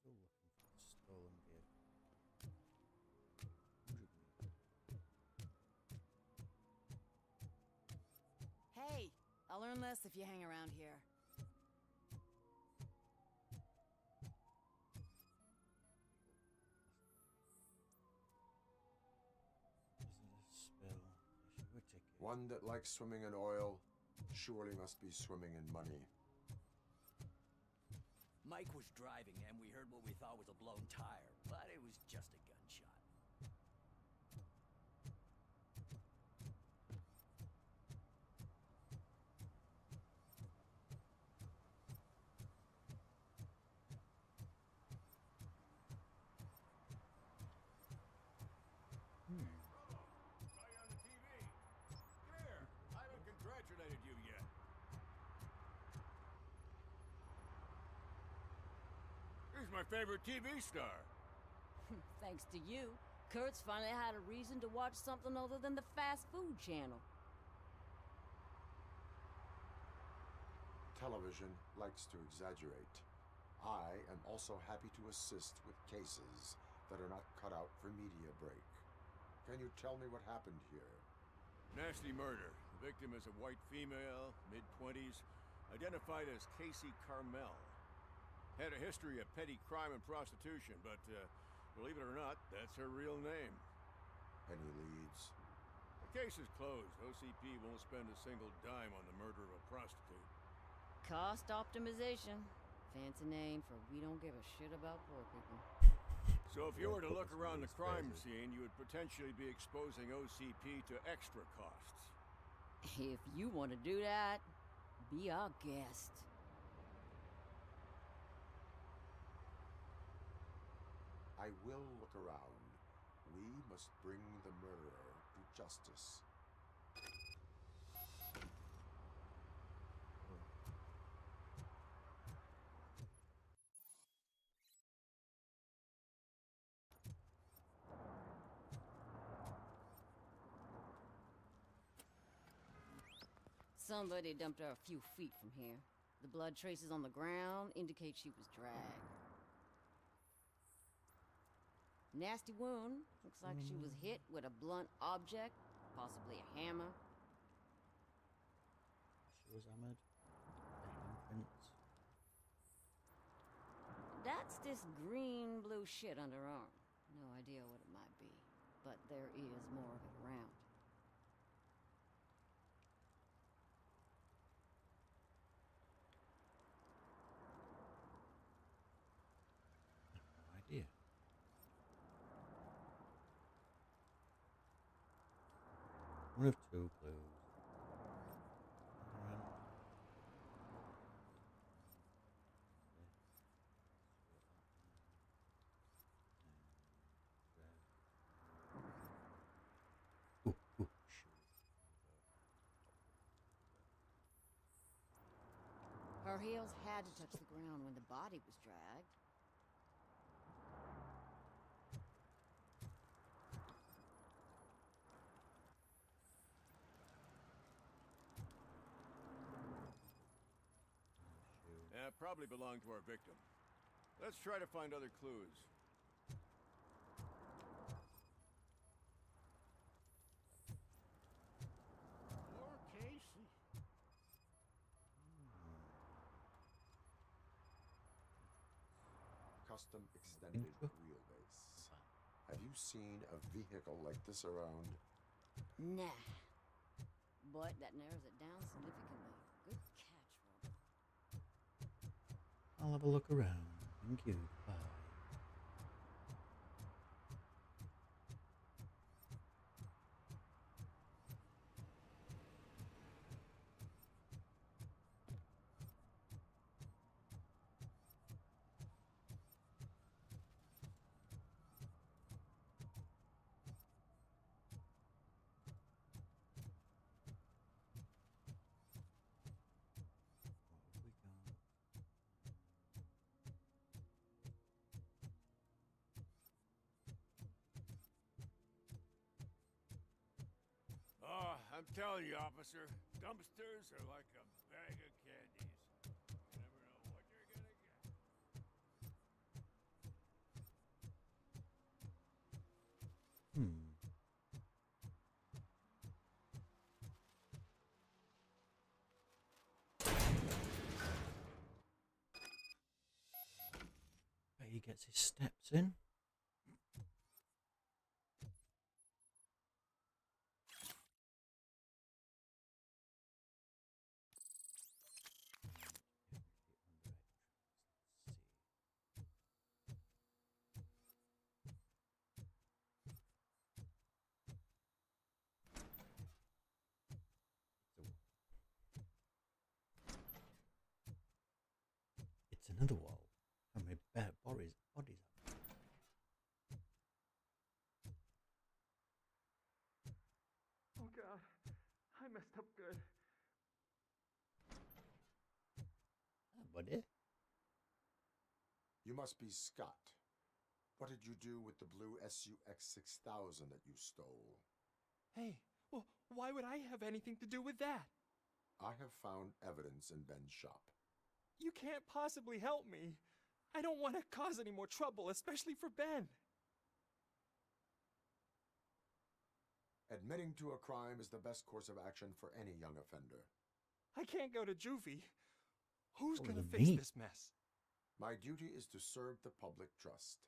Still looking for the stolen vehicle. 100 meters. Hey, I'll earn less if you hang around here. Isn't a spill? Issue a ticket. One that likes swimming in oil surely must be swimming in money. Mike was driving and we heard what we thought was a blown tire, but it was just a gunshot. I haven't congratulated you yet. He's my favorite TV star. Thanks to you, Kurt's finally had a reason to watch something other than the fast food channel. Television likes to exaggerate. I am also happy to assist with cases that are not cut out for media break. Can you tell me what happened here? Nasty murder. The victim is a white female, mid-20s, identified as Casey Carmel. Had a history of petty crime and prostitution, but believe it or not, that's her real name. Any leads? The case is closed. OCP won't spend a single dime on the murder of a prostitute. Cost optimization. Fancy name for we don't give a shit about poor people. So if you were to look around the crime scene, you would potentially be exposing OCP to extra costs. If you want to do that, be our guest. I will look around. We must bring the murderer to justice. Somebody dumped her a few feet from here. The blood traces on the ground indicate she was dragged. Nasty wound. Looks like she was hit with a blunt object, possibly a hammer. She was hammered. Prints. That's this green-blue shit on her arm. No idea what it might be, but there is more of it around. No idea. One of two clues. Her heels had to touch the ground when the body was dragged. Probably belonged to our victim. Let's try to find other clues. Poor Casey. Custom extended wheelbase. Have you seen a vehicle like this around? Nah. But that narrows it down significantly. Good catch, Robo. I'll have a look around. Thank you. Bye. Oh, I'm telling you, officer, dumpsters are like a bag of candies. You never know what you're gonna get. Bet he gets his steps in. It's another wall, and my bare body's up. Oh God, I messed up good. Buddy. You must be Scott. What did you do with the blue SUX 6000 that you stole? Hey, well, why would I have anything to do with that? I have found evidence in Ben's shop. You can't possibly help me. I don't want to cause any more trouble, especially for Ben. Admitting to a crime is the best course of action for any young offender. I can't go to juvie. Who's What gonna was it, fix me? this mess? My duty is to serve the public trust.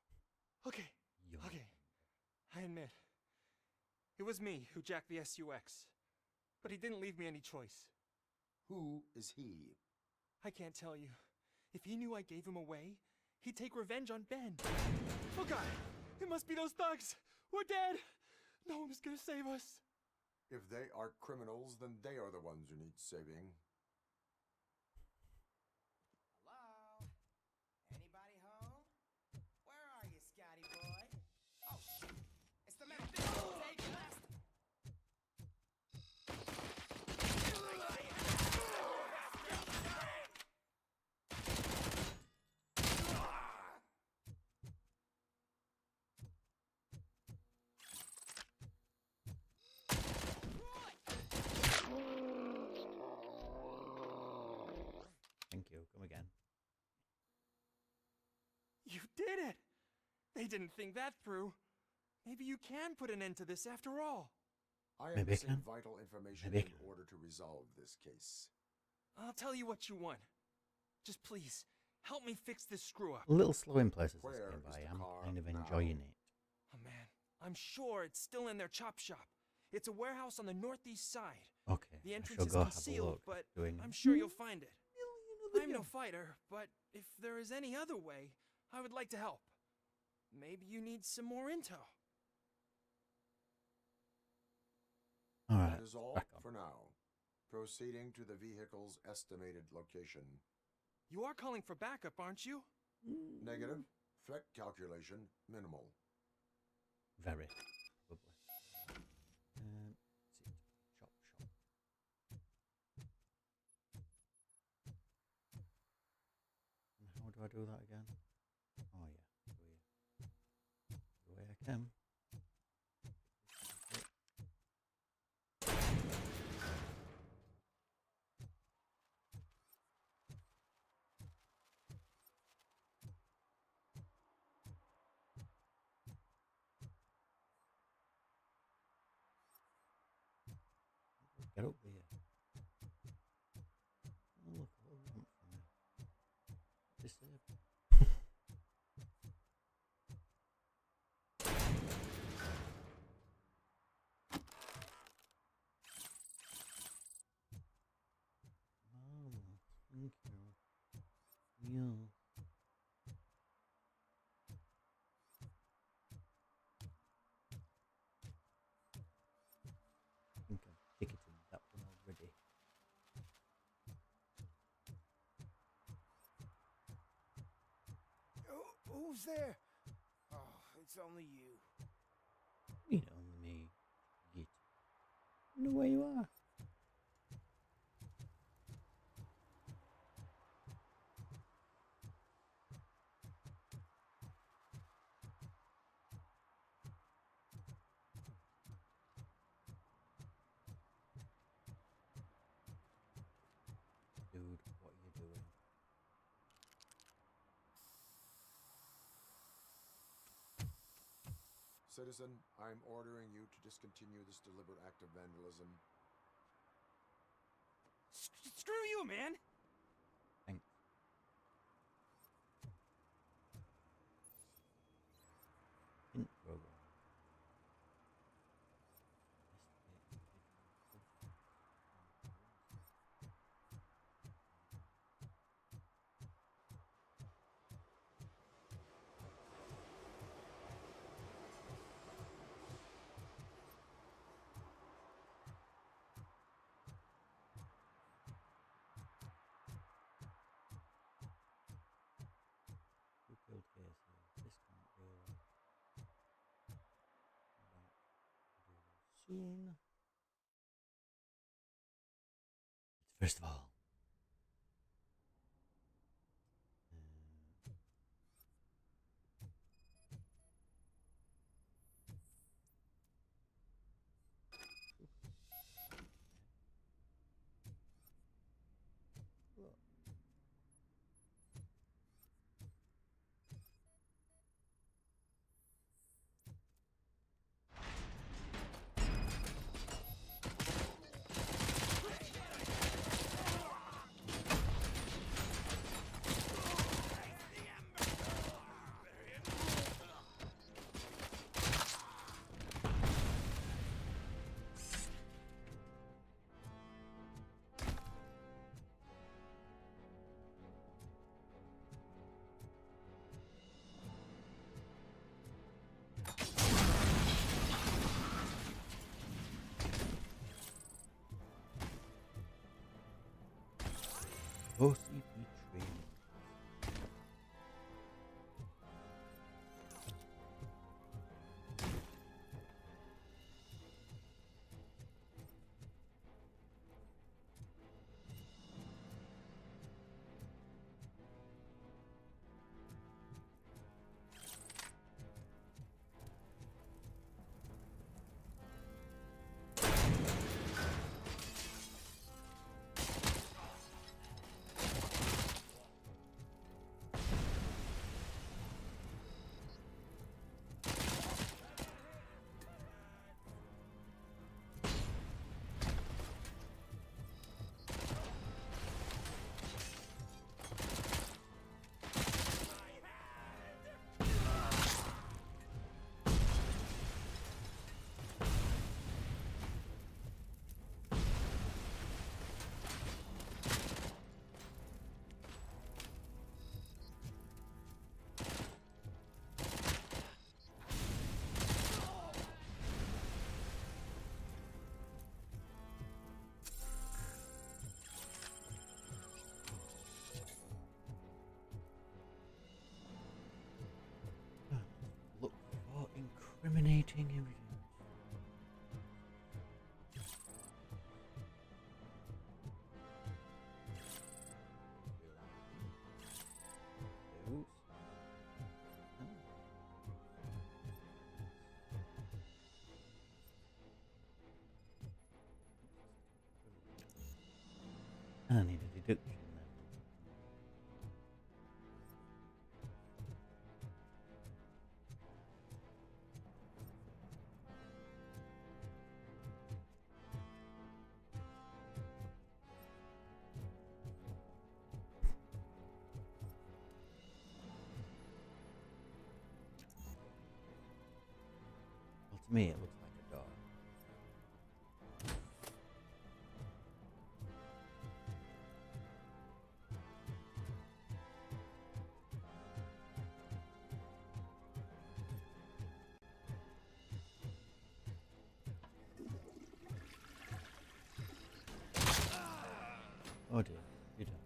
Okay, okay. I admit. It was me who jacked the SUX. But he didn't leave me any choice. Who is he? I can't tell you. If he knew I gave him away, he'd take revenge on Ben. Oh God! It must be those thugs! We're dead! No one was gonna save us. If they are criminals, then they are the ones who need saving. Hello? Anybody home? Where are you, Scotty boy? Oh, shit! It's the man big old take last. Thank you. Come again. You did it! They didn't think that through. Maybe you can put an end to this after all. I am Maybe I missing can. vital information Maybe I in can. order to resolve this case. I'll tell you what you want. Just please, help me fix this screw-up. A little slow in places this Where game, is but the I am car kind of now? enjoying it. Oh man, I'm sure it's still in their chop shop. It's a warehouse on the northeast side. Okay, The I entrance shall is go have a concealed, look. but Doing I'm sure you'll find it. I'm no fighter, but if there is any other way, I would like to help. Maybe you need some more intel. Alright, That is all back on. for now. Proceeding to the vehicle's estimated location. You are calling for backup, aren't you? Negative. Threat calculation minimal. Very. Lovely. Let's see. Shop, shop. And how do I do that again? Oh yeah, the way I can. Get up there. Oh look, a little ramp for me. Disable. Oh, thank you. Yeah. I think I've ticketed that one already. Who's there? Oh, it's only you. You know me, Git. I know where you are. Dude, what are you doing? Citizen, I'm ordering you to discontinue this deliberate act of vandalism. Screw you, man! Thanks. Hint program. Who killed Casey? This can't be right. Soon. First of all, discriminating evidence. Oops. I need a deduction then. Well, to me it looks like a dog. Oh dear, you don't.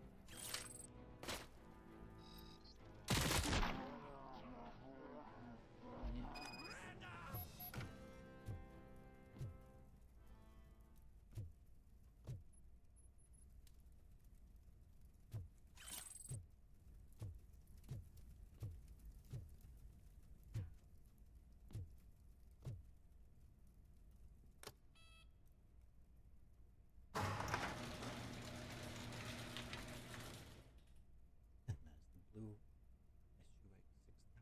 Blue SUX 6000.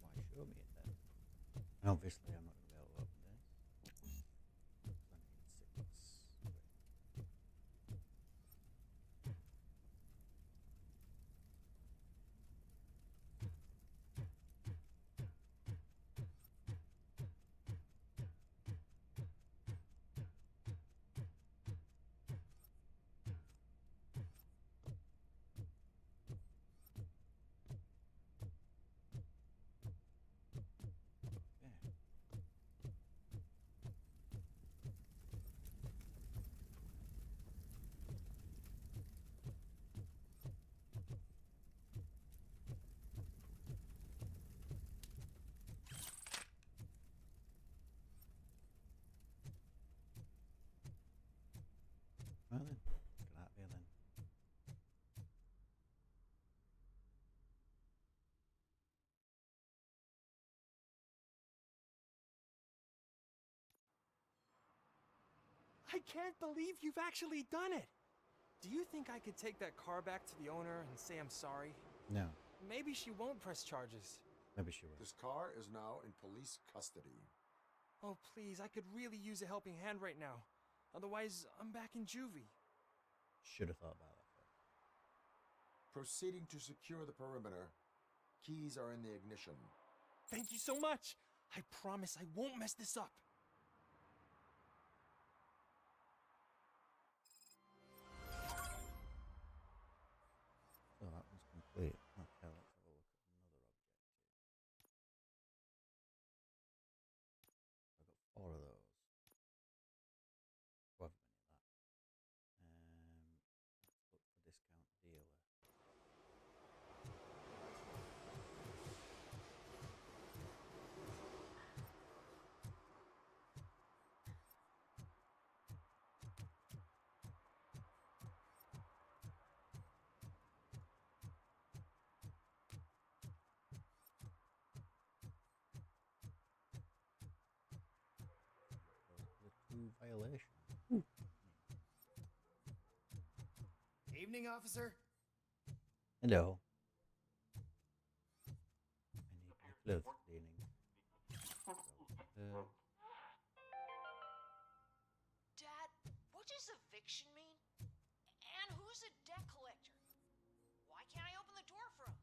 Why show me it then? And obviously I'm not going to be able to open this. I need 6. Well then, get out of here then. I can't believe you've actually done it! Do you think I could take that car back to the owner and say I'm sorry? No. Maybe she won't press charges. Maybe she will. This car is now in police custody. Oh, please, I could really use a helping hand right now. Otherwise, I'm back in juvie. Should have thought about that first. Proceeding to secure the perimeter. Keys are in the ignition. Thank you so much! I promise I won't mess this up. So that one's complete. Okay, let's have a look at another objective. I've got 4 of those. However many of that. Let's look for discount dealer. Violation. Evening, officer. Hello. I need my clothes cleaning. Dad, what does eviction mean? And who's a debt collector? Why can't I open the door for him?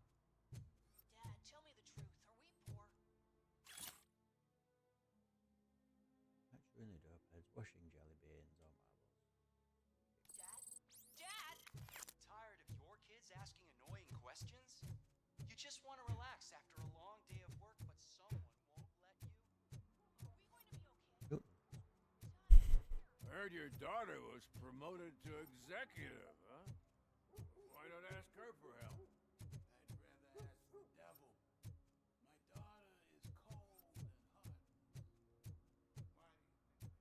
Dad, tell me the truth. Are we poor? That's really dope. Heads washing jelly beans or marbles. Dad? Dad! Tired of your kids asking annoying questions? You just want to relax after heard your daughter was promoted to executive, huh? Why not ask her for help? I'd rather ask the devil. My daughter is cold and hot. Why do you think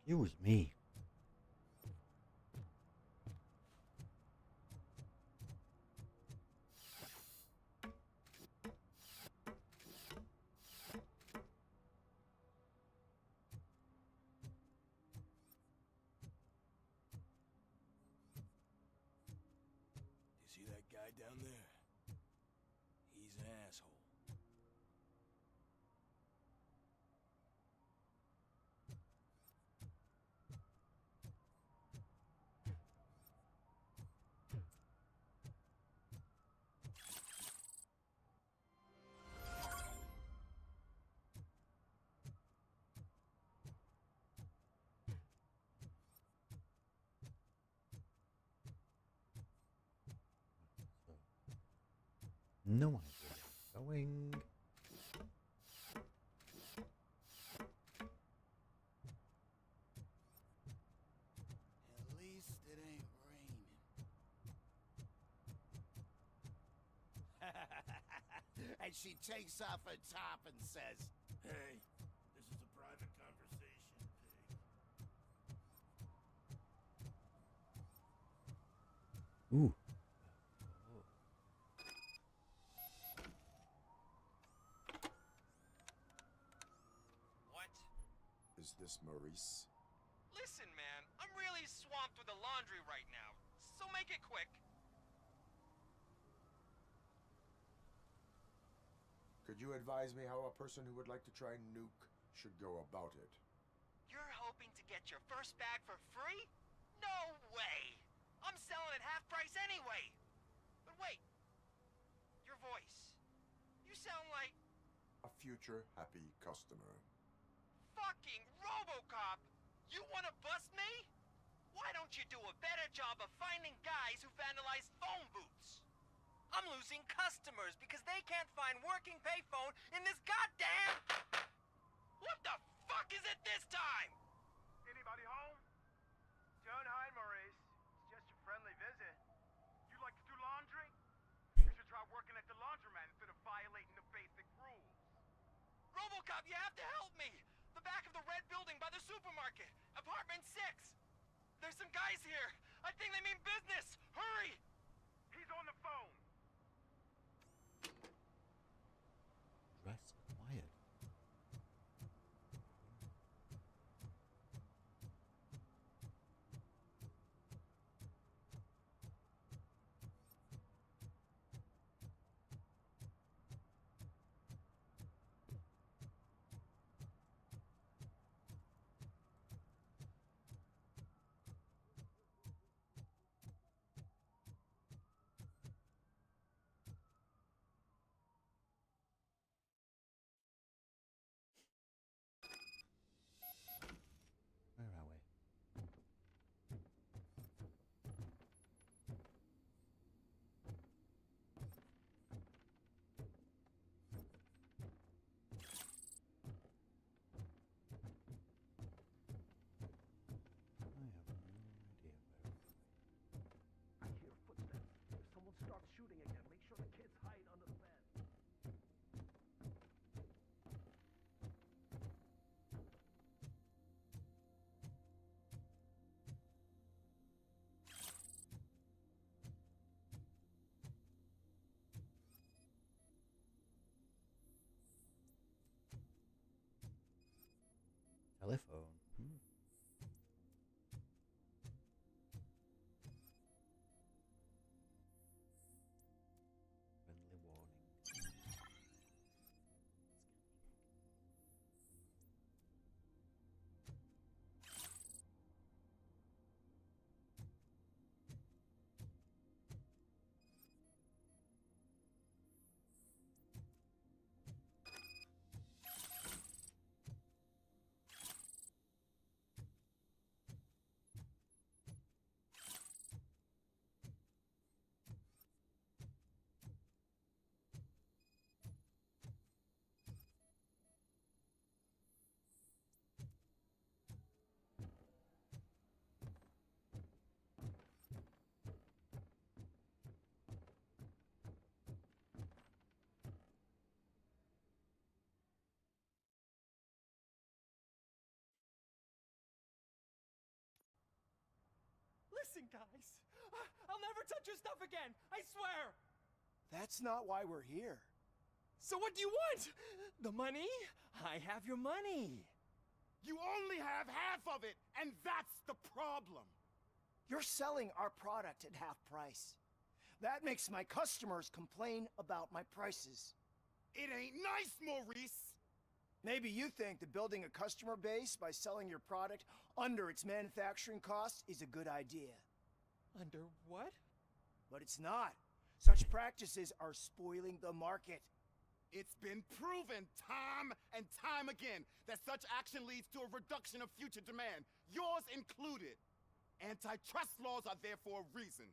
Excuse me. You see that guy down there? He's an asshole. No idea where I'm going. At least it ain't raining. And she takes off her top and says, "Hey, this is a private conversation, pig." Ooh. What? Is this Maurice? Listen, man, I'm really swamped with the laundry right now, so make it quick. Could you advise me how a person who would like to try nuke should go about it? You're hoping to get your first bag for free? No way! I'm selling at half price anyway! But wait, your voice. You sound like A future happy customer. fucking RoboCop! You wanna bust me? Why don't you do a better job of finding guys who vandalize phone booths? I'm losing customers because they can't find working payphone in this goddamn... What the fuck is it this time? Anybody home? Don't hide, Maurice. It's just a friendly visit. You like to do laundry? You should try working at the laundromat instead of violating the basic rules. RoboCop, you have to help me! The back of the red building by the supermarket. Apartment 6. There's some guys here. I think they mean business. Hurry! He's on the phone. Dress acquired. Where are we? I hear footsteps. If someone starts shooting again, make sure the kids hide under the bed. Telephone. Hmm. guys. I'll never touch your stuff again. I swear. That's not why we're here. So what do you want? The money? I have your money. You only have half of it, and that's the problem. You're selling our product at half price. That makes my customers complain about my prices. It ain't nice, Maurice. Maybe you think that building a customer base by selling your product under its manufacturing costs is a good idea. Under what? But it's not. Such practices are spoiling the market. It's been proven time and time again that such action leads to a reduction of future demand, yours included. Antitrust laws are there for a reason.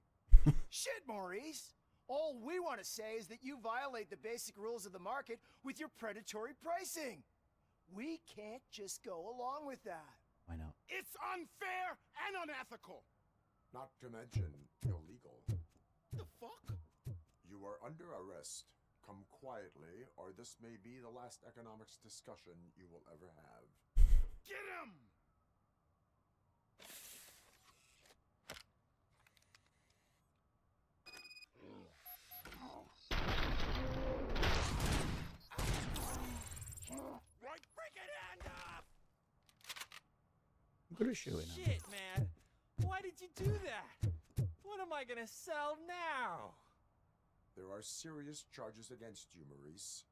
Shit, Maurice! All we want to say is that you violate the basic rules of the market with your predatory pricing. We can't just go along with that. Why not? It's unfair and unethical. Not to mention illegal. The fuck? You are under arrest. Come quietly, or this may be the last economics discussion you will ever have. Get him! Right freaking hand off! I'm gonna show it now. Shit, man. Why did you do that? What am I gonna sell now? There are serious charges against you, Maurice.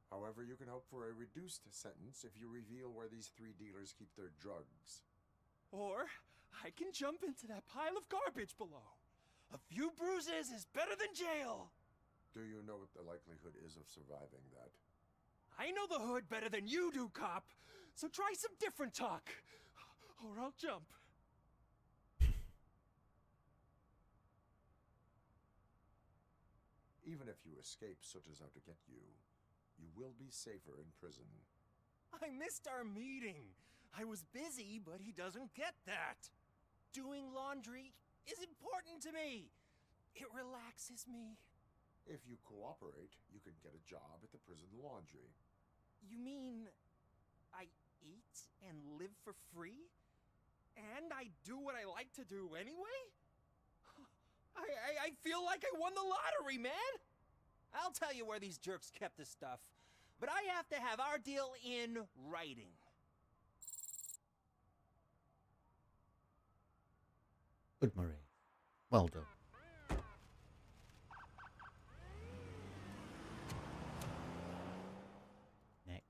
However, you can hope for a reduced sentence if you reveal where these three dealers keep their drugs. Or I can jump into that pile of garbage below. A few bruises is better than jail. Do you know what the likelihood is of surviving that? I know the hood better than you do, cop. So try some different talk, or I'll jump. Even if you escape Soot is out to get you, you will be safer in prison. I missed our meeting. I was busy, but he doesn't get that. Doing laundry is important to me. It relaxes me. If you cooperate, you can get a job at the prison laundry. You mean I eat and live for free? And I do what I like to do anyway? I feel like I won the lottery, man! I'll tell you where these jerks kept the stuff, but I have to have our deal in writing. Good, Marie. Well done. Next.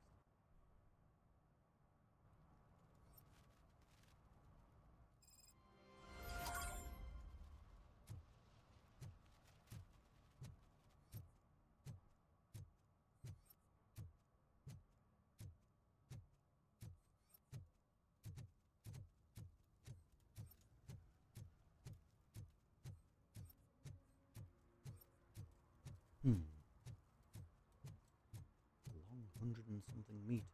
A long 100 and something meters.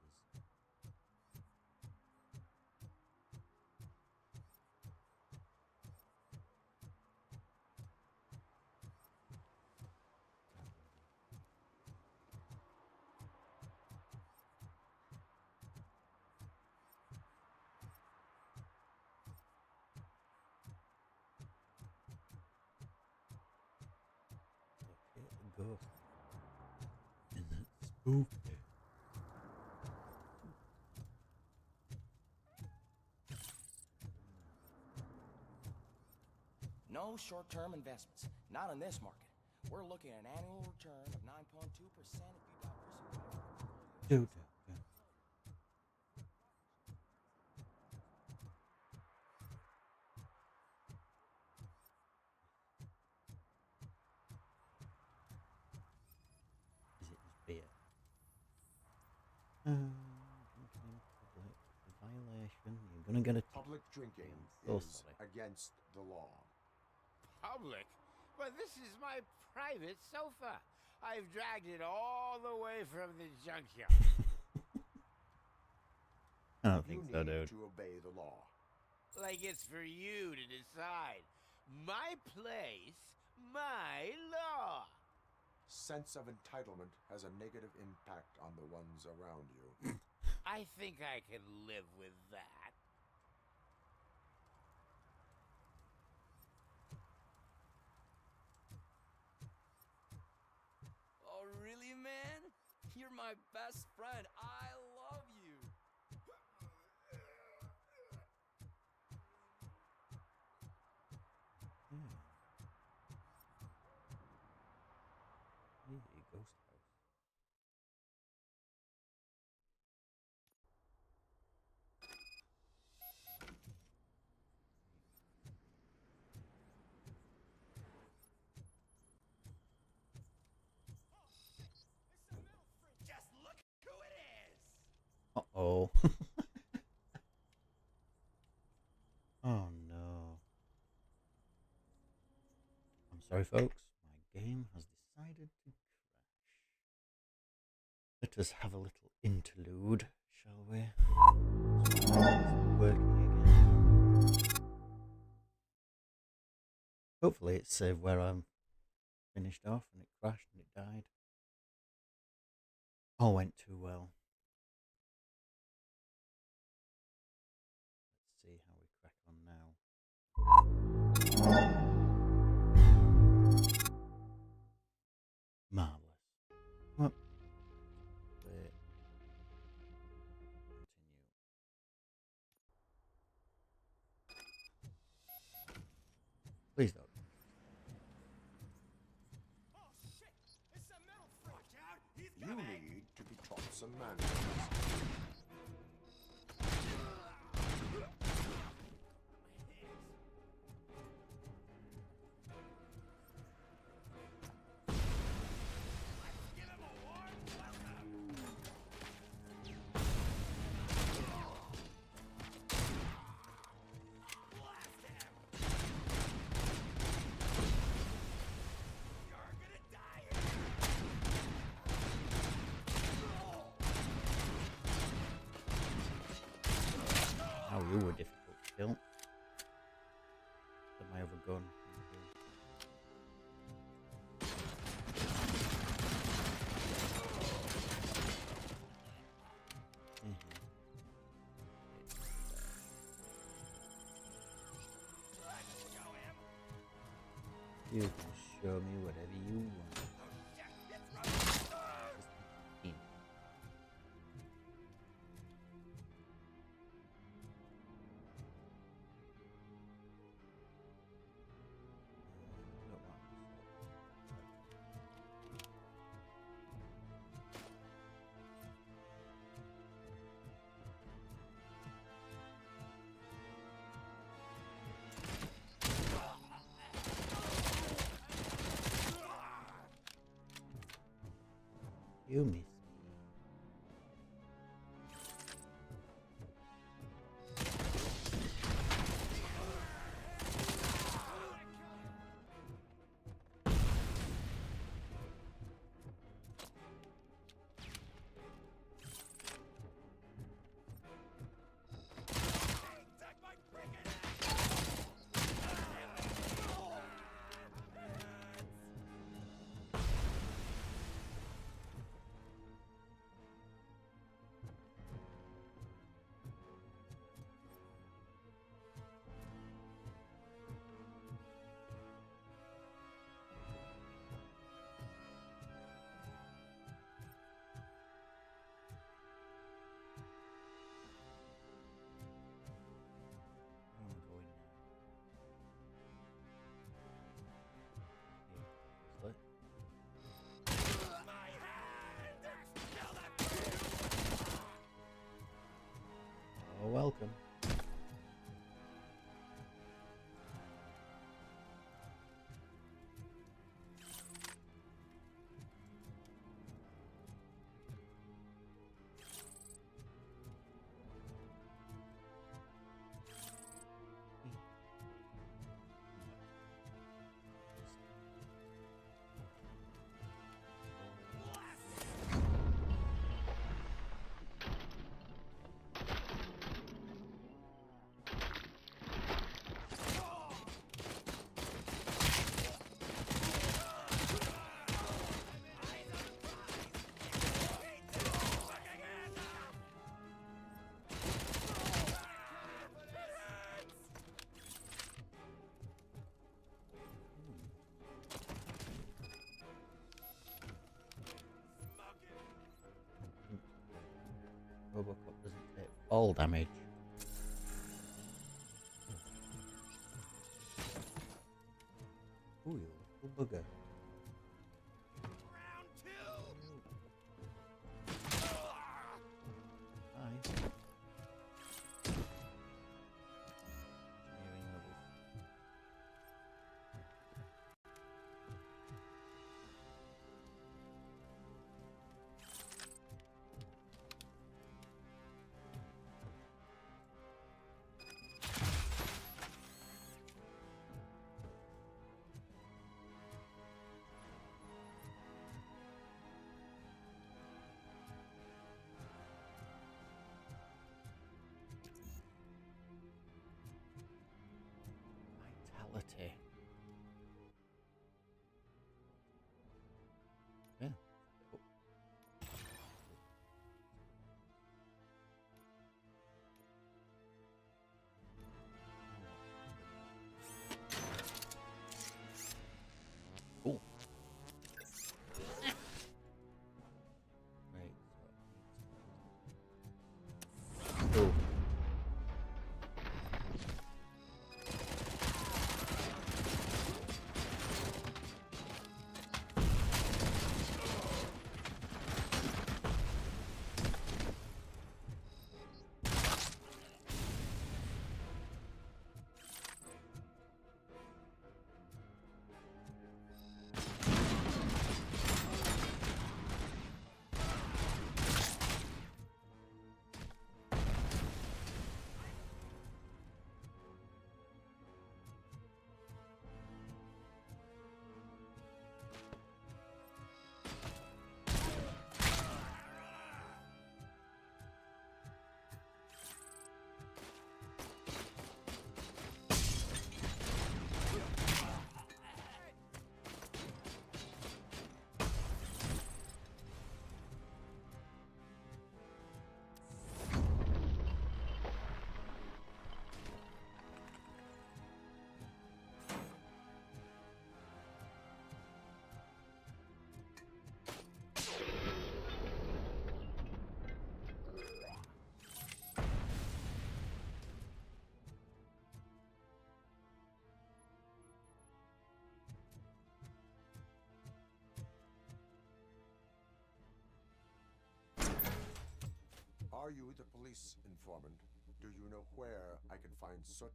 Okay, a ghost. Is it spooky? No short-term investments. Not in this market. We're looking at an annual return of 9.2% if you diversify. Dude. Is it his beer? Drinking in public, a violation. You're gonna get a Public drinking so is sorry. against the law. Public? But this is my private sofa. I've dragged it all the way from the junkyard. I don't think so, You need dude. to obey the law. Like it's for you to decide. My place, my law. Sense of entitlement has a negative impact on the ones around you. I think I can live with that. my best friend. I love you. Ghost house. Just look who it is! Uh-oh. Oh no. I'm sorry folks, my game has decided to crash. Let us have a little interlude, shall we? It's working again. Hopefully it's saved where I'm finished off and it crashed and it died. All went too well. Let's see how we crack on now. Marvellous. Well, wait. Continue. Please don't. You need to be taught some manners. Oh, you were difficult to kill. Put my other gun. You can show me whatever you want. You miss me. all damage. Ooh, you little bugger. Round two. Hi. Engineering levels. Vitality. Yeah. Oh. Cool. Right. Cool. Are you the police informant? Do you know where I can find Soot?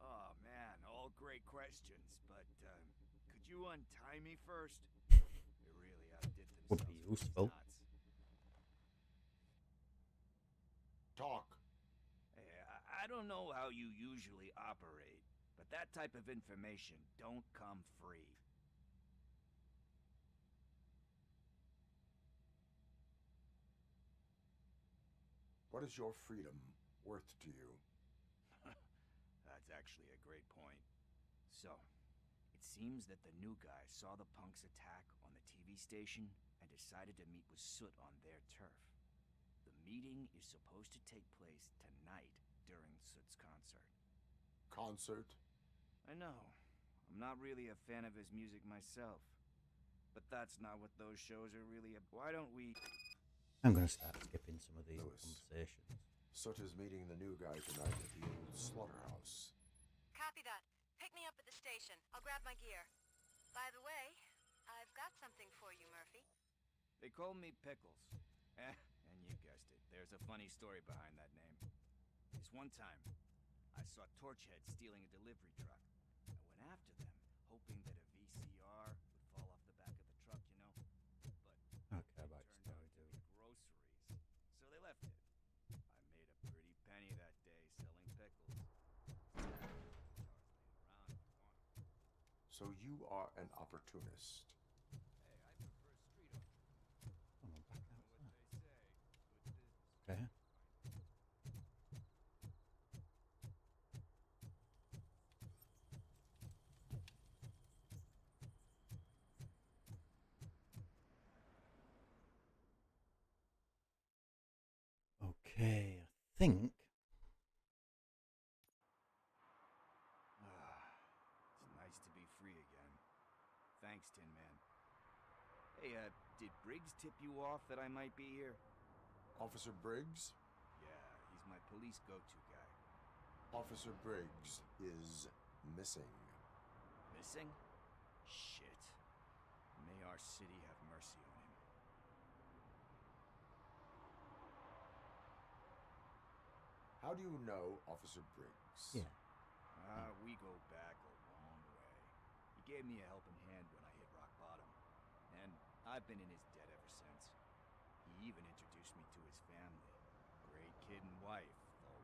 Oh man, all great questions, but could you untie me first? They really outdid themselves. Would be useful. Talk. Hey, I don't know how you usually operate, but that type of information don't come free. What is your freedom worth to you? That's actually a great point. So, it seems that the new guy saw the punks attack on the TV station and decided to meet with Soot on their turf. The meeting is supposed to take place tonight during Soot's concert. Concert? I know. I'm not really a fan of his music myself. But that's not what those shows are really about. Why don't we... I'm going to start skipping some of these conversations. Soot is meeting the new guy tonight at the old slaughterhouse. Copy that. Pick me up at the station. I'll grab my gear. By the way, I've got something for you, Murphy. They call me Pickles. And you guessed it. There's a funny story behind that name. This one time, I saw Torchhead stealing a delivery truck. I went after them, hoping that a VCR would fall off the back of the truck, you know? But Okay, about your story, dude. groceries. So they left it. I made a pretty penny that day selling pickles. So you are an opportunist. Hey, I prefer street art. I'm back outside. What they say, good business. Okay. Okay, I think. It's nice to be free again. Thanks, Tin Man. Hey, did Briggs tip you off that I might be here? Officer Briggs? my police go-to guy. Officer Briggs is missing. Missing? Shit. May our city have mercy on him. How do you know Officer Briggs? Yeah. We go back a long way. He gave me a helping hand when I hit rock bottom. And I've been in his debt ever since. He even introduced me to his family. Great kid and wife, though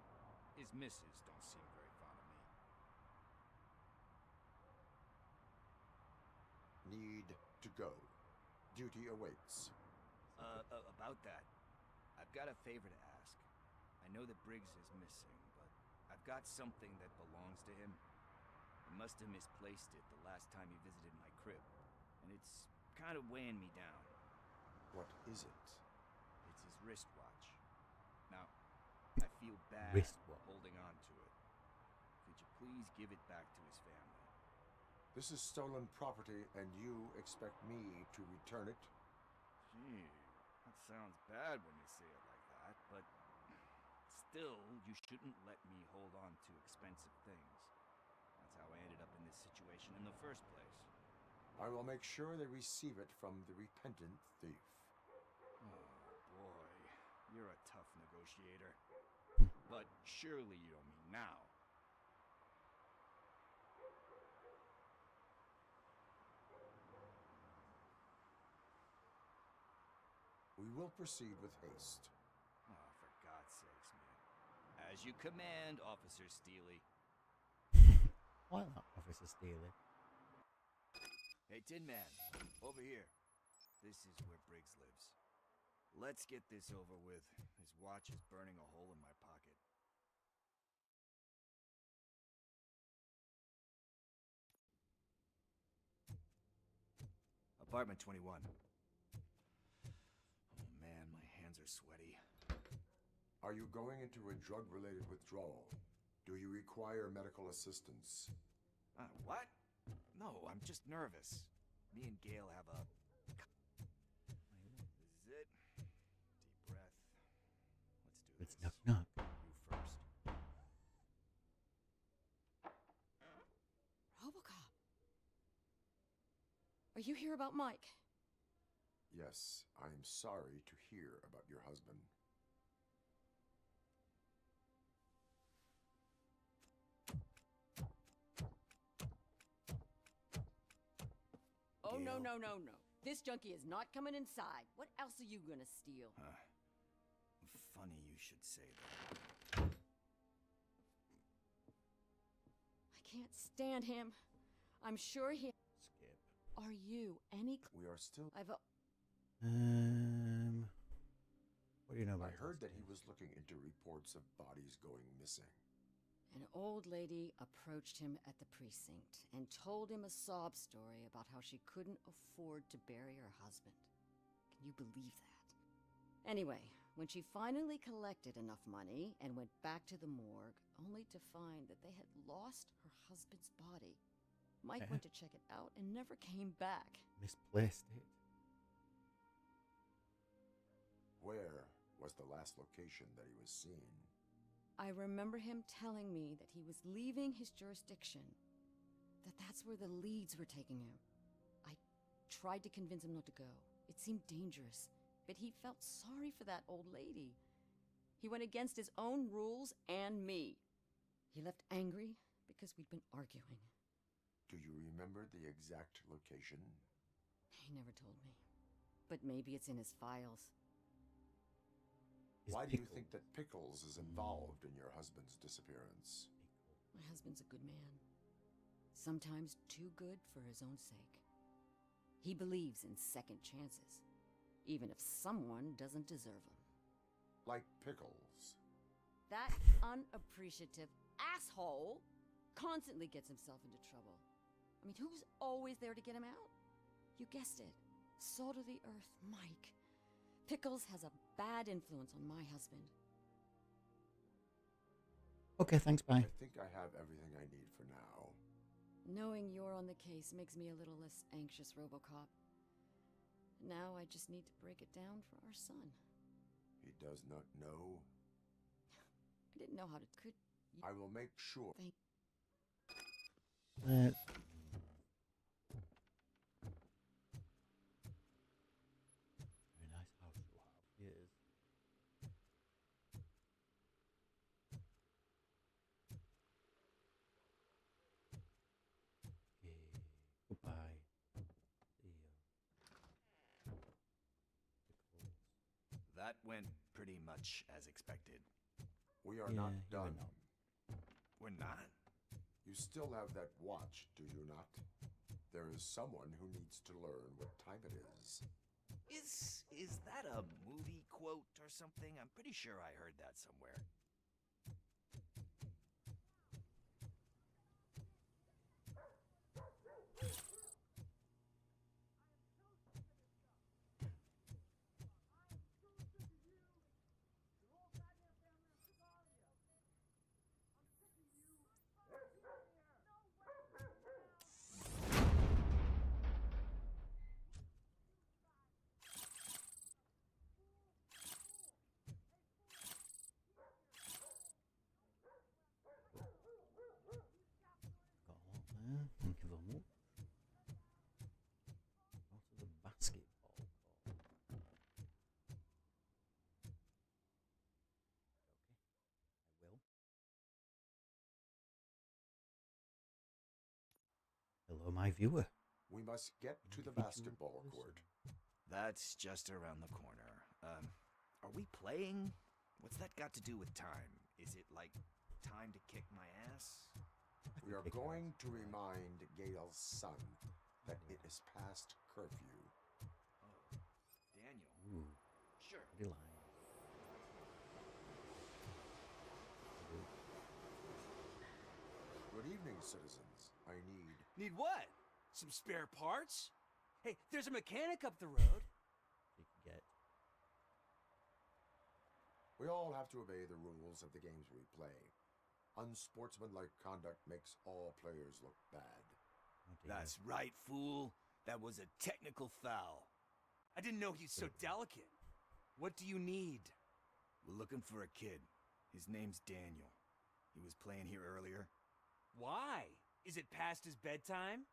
his missus don't seem very fond of me. Need to go. Duty awaits. About that, I've got a favor to ask. I know that Briggs is missing, but I've got something that belongs to him. He must have misplaced it the last time he visited my crib, and it's kind of weighing me down. What is it? It's his wristwatch. Now, I feel bad holding on to it. Could you please give it back to his family? This is stolen property, and you expect me to return it? Gee, that sounds bad when you say it like that, but still, you shouldn't let me hold on to expensive things. That's how I ended up in this situation in the first place. I will make sure they receive it from the repentant thief. Oh, boy. You're a tough negotiator. But surely you don't mean now. We will proceed with haste. Oh, for God's sakes, man. As you command, Officer Steely. Why not, Officer Steely? Hey, Tin Man, over here. This is where Briggs lives. Let's get this over with. His watch is burning a hole in my pocket. Apartment 21. Oh man, my hands are sweaty. Are you going into a drug-related withdrawal? Do you require medical assistance? What? No, I'm just nervous. Me and Gail have a... This is it. Deep breath. Let's do this. It's knock knock. You first. RoboCop. Are you here about Mike? Yes, I am sorry to hear about your husband. Oh, no, no, no, no. This junkie is not coming inside. What else are you gonna steal? Funny you should say that. I can't stand him. I'm sure he... Skip. Are you any... We are still... I've... What do you know about I heard that he was looking into reports of bodies going missing. An old lady approached him at the precinct and told him a sob story about how she couldn't afford to bury her husband. Can you believe that? Anyway, when she finally collected enough money and went back to the morgue, only to find that they had lost her husband's body, Mike went to check it out and never came back. Misplaced it. Where was the last location that he was seen? I remember him telling me that he was leaving his jurisdiction, that's where the leads were taking him. I tried to convince him not to go. It seemed dangerous, but he felt sorry for that old lady. He went against his own rules and me. He left angry because we'd been arguing. Do you remember the exact location? He never told me, but maybe it's in his files. Why do you think that Pickles is involved in your husband's disappearance? My husband's a good man. Sometimes too good for his own sake. He believes in second chances, even if someone doesn't deserve them. Like Pickles. That unappreciative asshole constantly gets himself into trouble. I mean, who's always there to get him out? You guessed it. Salt of the earth, Mike. Pickles has a bad influence on my husband. Okay, thanks, bye. I think I have everything I need for now. Knowing you're on the case makes me a little less anxious, RoboCop. Now I just need to break it down for our son. He does not know? I didn't know how to. Could you... I will make sure. Let's very nice house you have. Yes. Okay. Goodbye. See you. That went pretty much as expected. We are Yeah, not you were done. not. We're not. You still have that watch, do you not? There is someone who needs to learn what time it is. Is that a movie quote or something? I'm pretty sure I heard that somewhere. Got a lot there. Thank you very much. Go to the basketball court. Okay, I will. Hello, my viewer. We must get to the basketball court. That's just around the corner. Are we playing? What's that got to do with time? Is it like time to kick my ass? We are going to remind Gail's son that it is past curfew. Oh, Daniel. Ooh. Sure. Pretty line. Good evening, citizens. I need... Need what? Some spare parts? Hey, there's a mechanic up the road. You can get. We all have to obey the rules of the games we play. Unsportsmanlike conduct makes all players look bad. That's right, fool. That was a technical foul. I didn't know he's so delicate. What do you need? We're looking for a kid. His name's Daniel. He was playing here earlier. Why? Is it past his bedtime?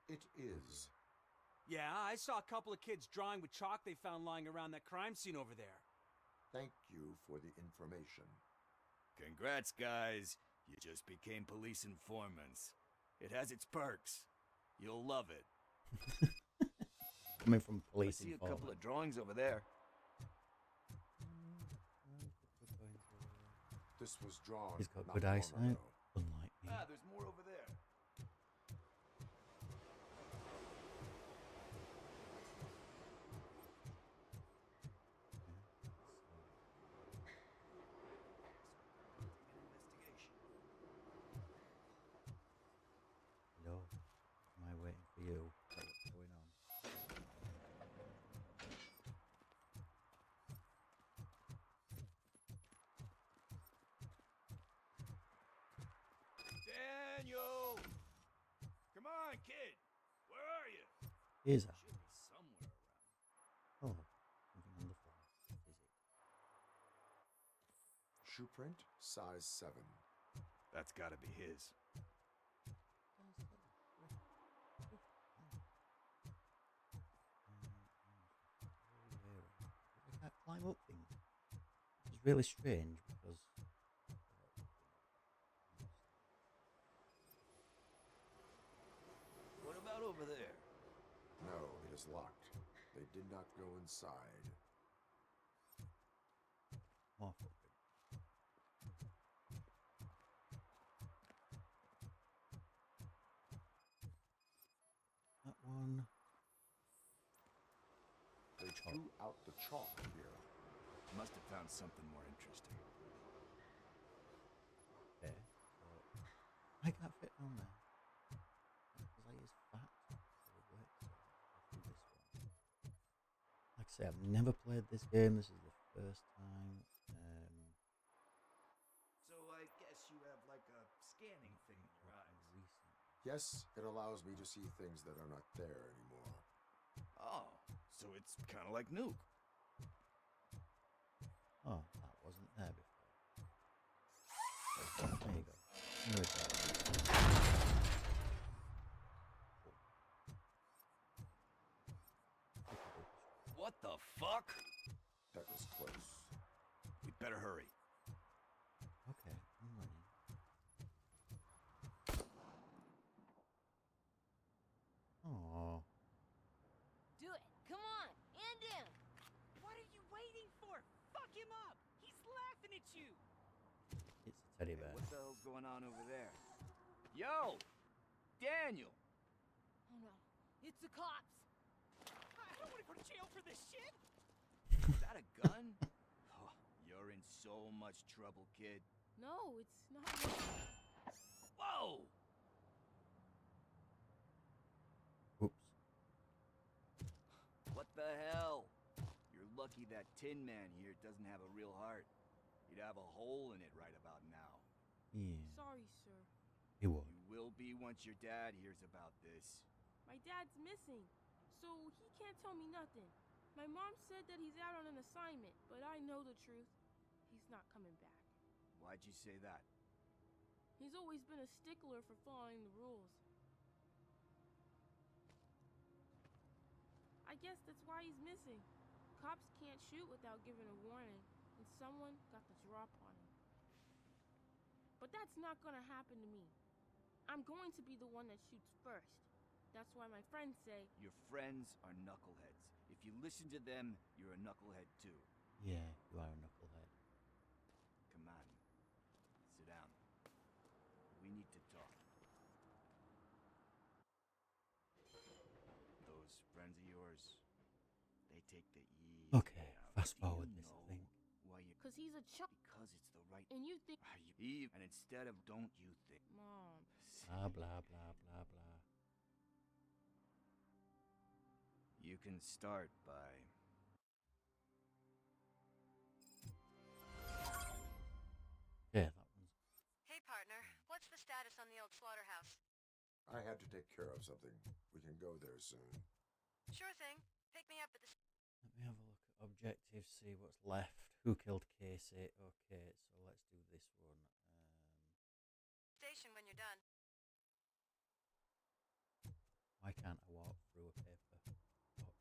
It is. Yeah, I saw a couple of kids drawing with chalk they found lying around that crime scene over there. Thank you for the information. Congrats, guys. You just became police informants. It has its perks. You'll love it. Coming from police I see a couple of drawings over there. This was drawn. He's got not good long eyesight, ago. unlike me. Ah, there's more over there. Hello. Am I waiting for you? Is that what's going on? Daniel! Come on, kid! Where are you? Here's a Should be somewhere around. oh, something on the floor. Is it? Shoe print, size 7. That's gotta be his. I can't climb up things. It's really strange because What about over there? No, it is locked. They did not go inside. more footprint. That one. They threw out the chalk here. Must have found something more interesting. There. So I can't fit on there. Because I use fat. So it works. So I'll do this one. Like I say, I've never played this game. This is the first time. So I guess you have like a scanning thing in your eyes. Yes, it allows me to see things that are not there anymore. Oh, so it's kind of like Nuke. Oh, that wasn't there before. There you go. There it goes. What the fuck? That was close. We better hurry. Okay, I'm running. Oh. Do it. Come on. End him. What are you waiting for? Fuck him up. He's laughing at you. It's a teddy bear. What the hell's going on over there? Yo! Daniel! Oh no. It's the cops. I don't want to go to jail for this shit. Is that a gun? Oh, you're in so much trouble, kid. No, it's not. Whoa! Oops. What the hell? You're lucky that Tin Man here doesn't have a real heart. You'd have a hole in it right about now. Yeah. Sorry, sir. He would. You will be once your dad hears about this. My dad's missing, so he can't tell me nothing. My mom said that he's out on an assignment, but I know the truth. He's not coming back. Why'd you say that? He's always been a stickler for following the rules. I guess that's why he's missing. Cops can't shoot without giving a warning, and someone got the drop on him. But that's not gonna happen to me. I'm going to be the one that shoots first. That's why my friends say... Your friends are knuckleheads. If you listen to them, you're a knucklehead too. Yeah, you are a knucklehead. Come on. Sit down. We need to talk. Those friends of yours, they take the easy Okay, way out. fast Do you forward this, I know think. why you... Cause he's a chuck. Because it's the right... And you think... Are you Eve? And instead of don't you think... Mom. Blah, blah, blah, blah, blah. You can start by... Yeah, that one's... Hey, partner. What's the status on the old slaughterhouse? I had to take care of something. We can go there soon. Sure thing. Pick me up at the... Let me have a look at objectives, see what's left. Who killed Casey? Okay, so let's do this one. station when you're done. Why can't I walk through a paper box? Weird.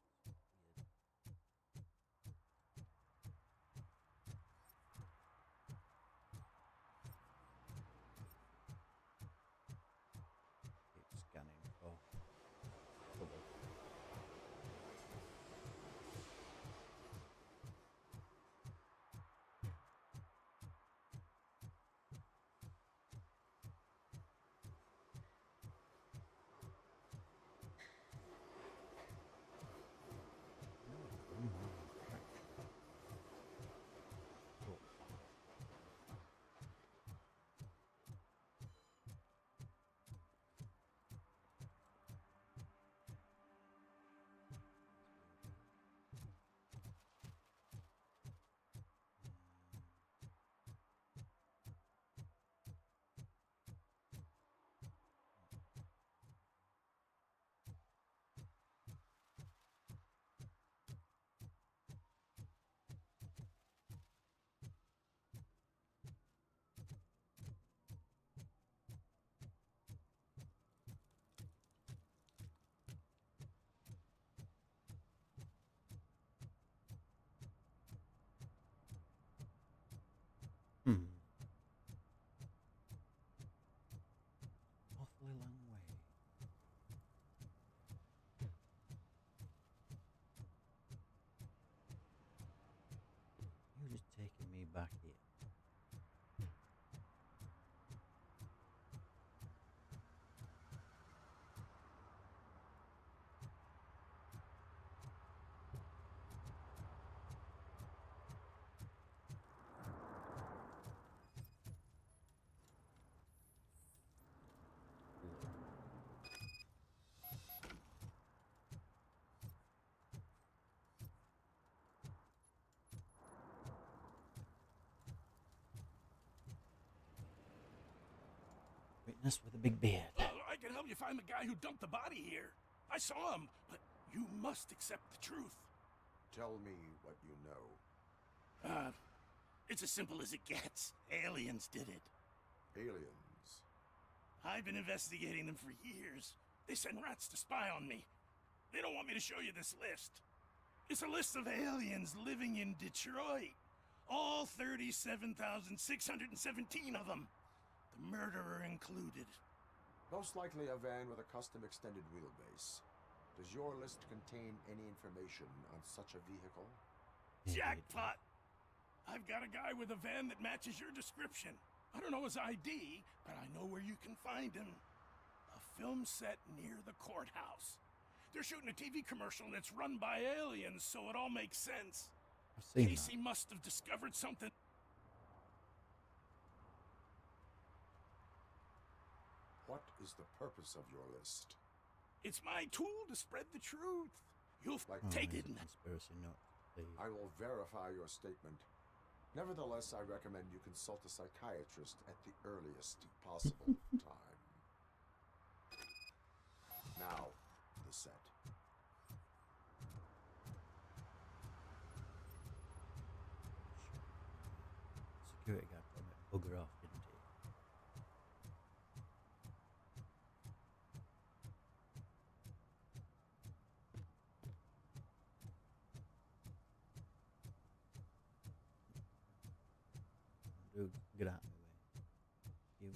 Keep scanning for trouble. Awfully long way. You're just taking me back here. Witness with a big beard. Well, I can help you find the guy who dumped the body here. I saw him, but you must accept the truth. Tell me what you know. It's as simple as it gets. Aliens did it. Aliens. I've been investigating them for years. They send rats to spy on me. They don't want me to show you this list. It's a list of aliens living in Detroit. All 37,617 of them. The murderer included. Most likely a van with a custom extended wheelbase. Does your list contain any information on such a vehicle? Jackpot! I've got a guy with a van that matches your description. I don't know his ID, but I know where you can find him. A film set near the courthouse. They're shooting a TV commercial and it's run by aliens, so it all makes sense. Casey must have discovered something. What is the purpose of your list? It's my tool to spread the truth. You'll take it. Conspiracy note, please. I will verify your statement. Nevertheless, I recommend you consult a psychiatrist at the earliest possible time. Now, the set. Security guard told me to bugger off, didn't he? Dude, get out of my way. You.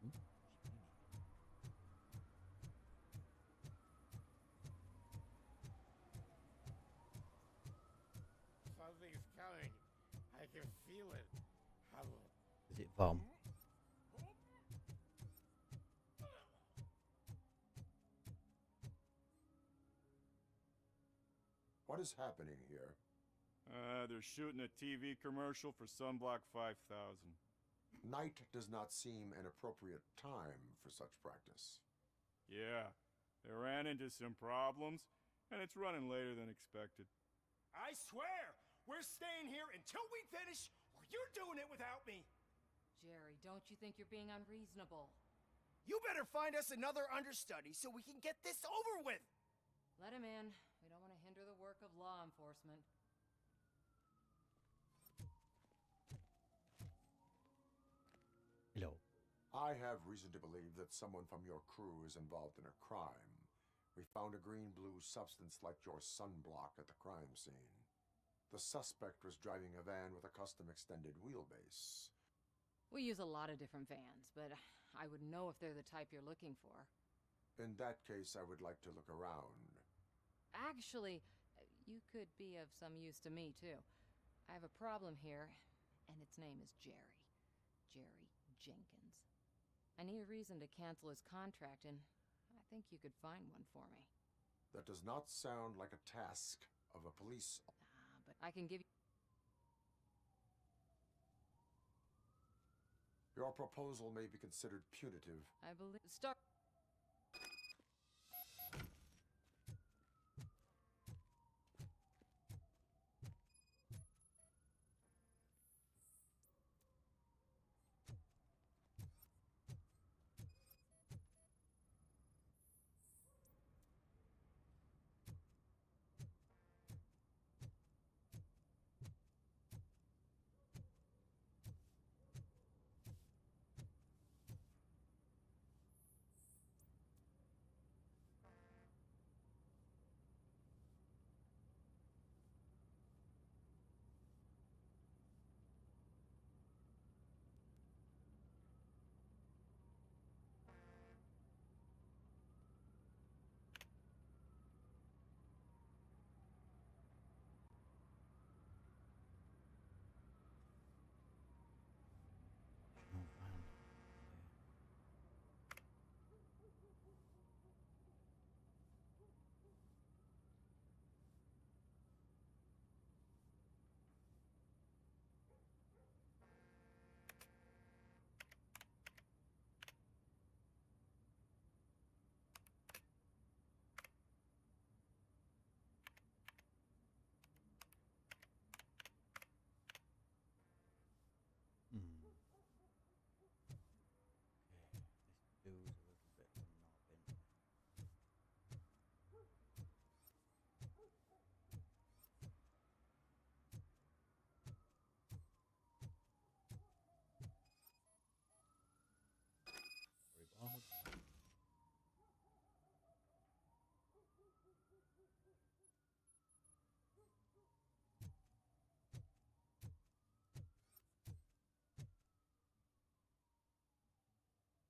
No. Something's coming. I can feel it. Is it Vom? What is happening here? They're shooting a TV commercial for Sunblock 5000. Night does not seem an appropriate time for such practice. Yeah, they ran into some problems, and it's running later than expected. I swear, we're staying here until we finish, or you're doing it without me. Jerry, don't you think you're being unreasonable? You better find us another understudy so we can get this over with. Let him in. We don't want to hinder the work of law enforcement. Hello. I have reason to believe that someone from your crew is involved in a crime. We found a green-blue substance like your sunblock at the crime scene. The suspect was driving a van with a custom extended wheelbase. We use a lot of different vans, but I wouldn't know if they're the type you're looking for. In that case, I would like to look around. Actually, you could be of some use to me, too. I have a problem here, and its name is Jerry. Jerry Jenkins. I need a reason to cancel his contract, and I think you could find one for me. That does not sound like a task of a police. But I can give you... Your proposal may be considered punitive. I believe... Start...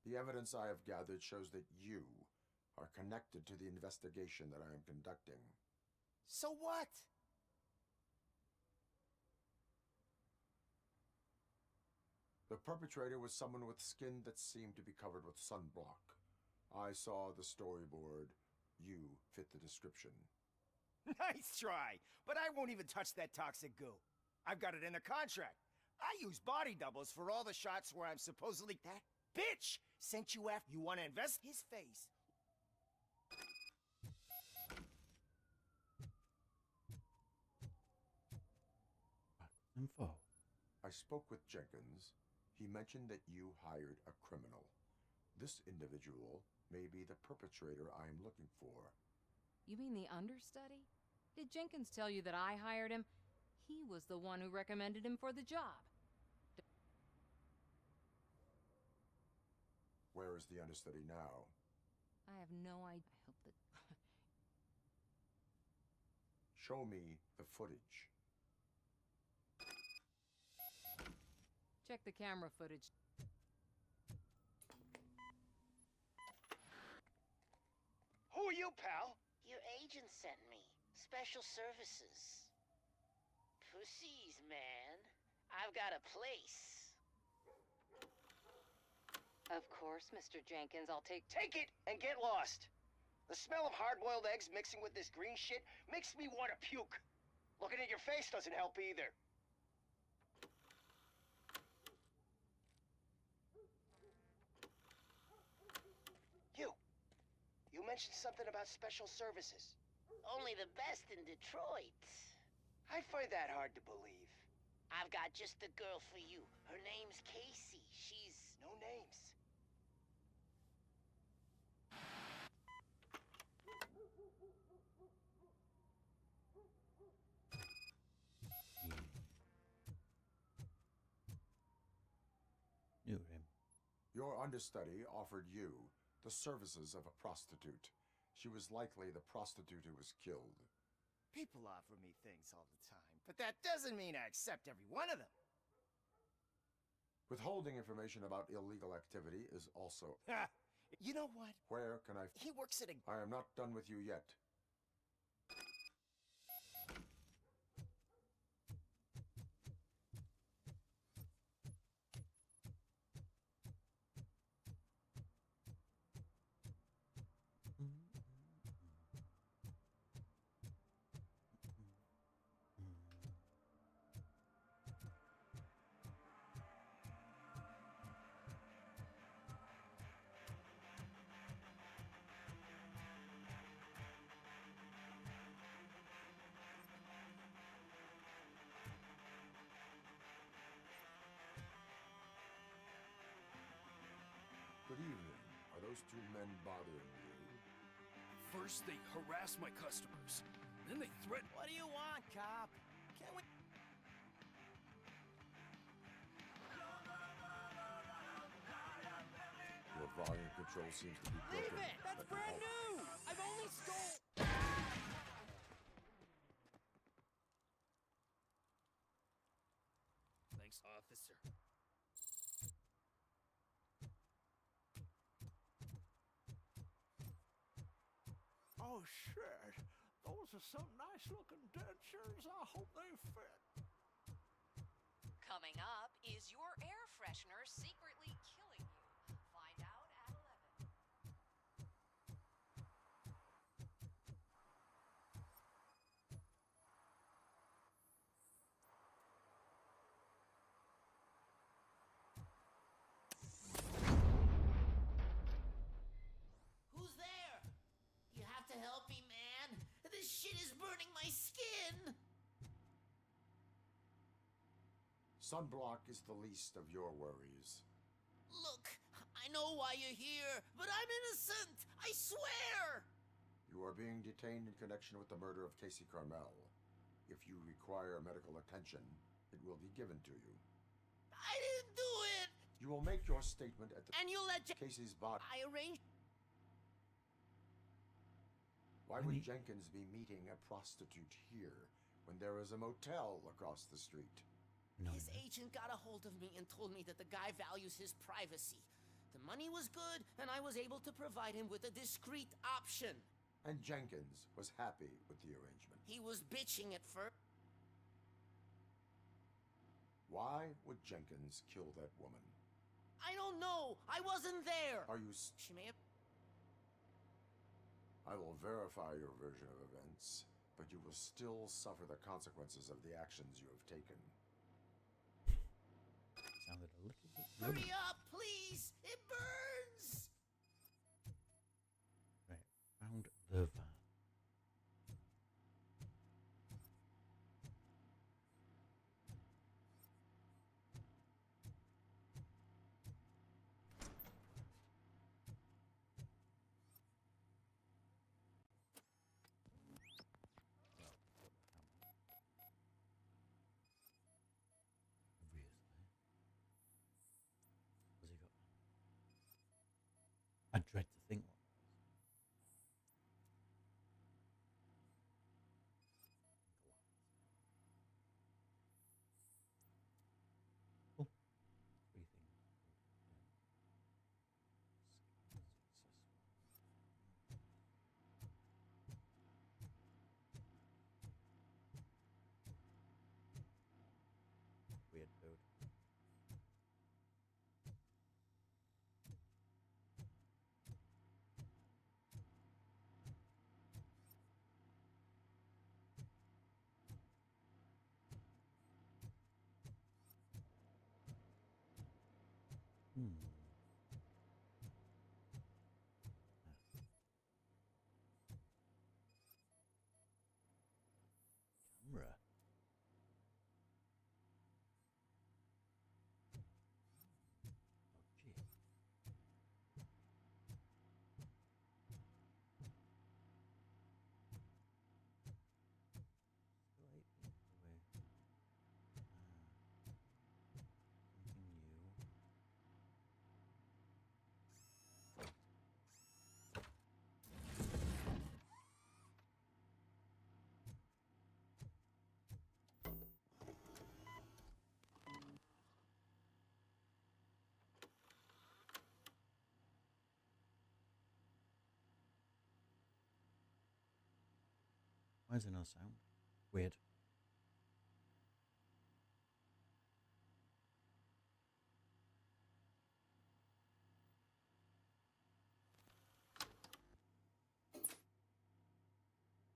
The evidence I have gathered shows that you are connected to the investigation that I am conducting. So what? The perpetrator was someone with skin that seemed to be covered with sunblock. I saw the storyboard. You fit the description. Nice try, but I won't even touch that toxic goo. I've got it in the contract. I use body doubles for all the shots where I'm supposedly... That bitch sent you after you want to invest his face. Info. I spoke with Jenkins. He mentioned that you hired a criminal. This individual may be the perpetrator I am looking for. You mean the understudy? Did Jenkins tell you that I hired him? He was the one who recommended him for the job. Where is the understudy now? I have no idea. I hope that... Show me the footage. Check the camera footage. Who are you, pal? Your agent sent me. Special services. Pussies, man. I've got a place. Of course, Mr. Jenkins, I'll take... Take it and get lost. The smell of hard-boiled eggs mixing with this green shit makes me want to puke. Looking at your face doesn't help either. You mentioned something about special services. Only the best in Detroit. I find that hard to believe. I've got just the girl for you. Her name's Casey. She's... No names. Knew him. Your understudy offered you the services of a prostitute. She was likely the prostitute who was killed. People offer me things all the time, but that doesn't mean I accept every one of them. Withholding information about illegal activity is also... You know what? Where can I... He works at a... I am not done with you yet. Good evening. Are those two men bothering you? First, they harass my customers. Then they threaten... What do you want, cop? Can we... Your volume control seems to be broken. Leave it! That's Let me brand help. new! I've only stole... Thanks, officer. Oh, shit. Those are some nice-looking dentures. I hope they fit. Coming up, is your air freshener secretly killing you? Find out at 11. Who's there? You have to help me, man. This shit is burning my skin. Sunblock is the least of your worries. Look, I know why you're here, but I'm innocent. I swear. You are being detained in connection with the murder of Casey Carmel. If you require medical attention, it will be given to you. I didn't do it. You will make your statement at the... And you'll let Casey's body... I arranged... Why would Jenkins be meeting a prostitute here when there is a motel across the street? His agent got a hold of me and told me that the guy values his privacy. The money was good, and I was able to provide him with a discreet option. And Jenkins was happy with the arrangement. He was bitching at first. Why would Jenkins kill that woman? I don't know. I wasn't there. Are you... She may have... I will verify your version of events, but you will still suffer the consequences of the actions you have taken. Sounded a little bit Hurry up, please! It burns! Right, found the van. I dread to think what. Oh, three things. Weird code. Camera. Why is there no sound? Weird.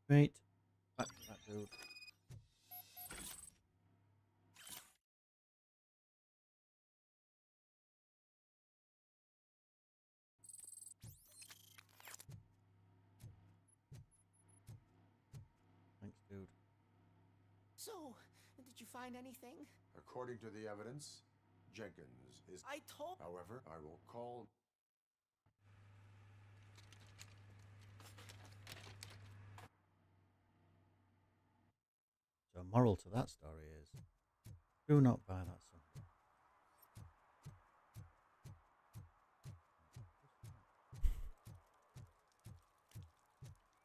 Right. Back to that dude. Thanks, dude. So, did you find anything? According to the evidence, Jenkins is... I told... However, I will call... So, moral to that story is, do not buy that song.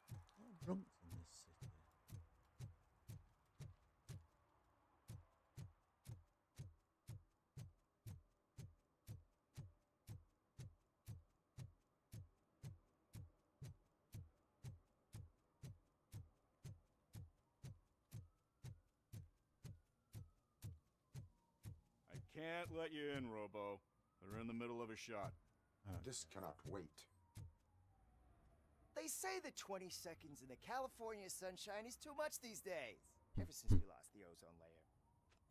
A lot of drunks in this city. I can't let you in, Robo. They're in the middle of a shot. This cannot wait. They say that 20 seconds in the California sunshine is too much these days. Ever since we lost the ozone layer.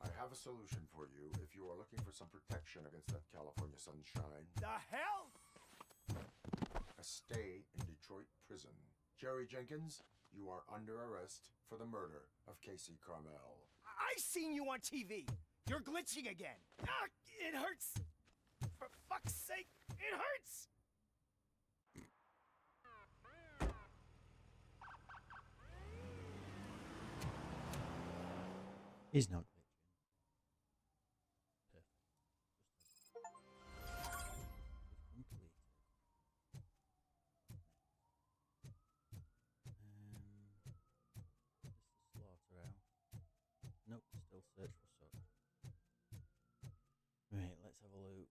I have a solution for you if you are looking for some protection against that California sunshine. The hell? A stay in Detroit prison. Jerry Jenkins, you are under arrest for the murder of Casey Carmel. I seen you on TV. You're glitching again. Ah, it hurts. For fuck's sake, it hurts. He's not glitching. Perfect. We've completed. This is Slaughterhouse. Nope, still search for Soot. Right, let's have a look.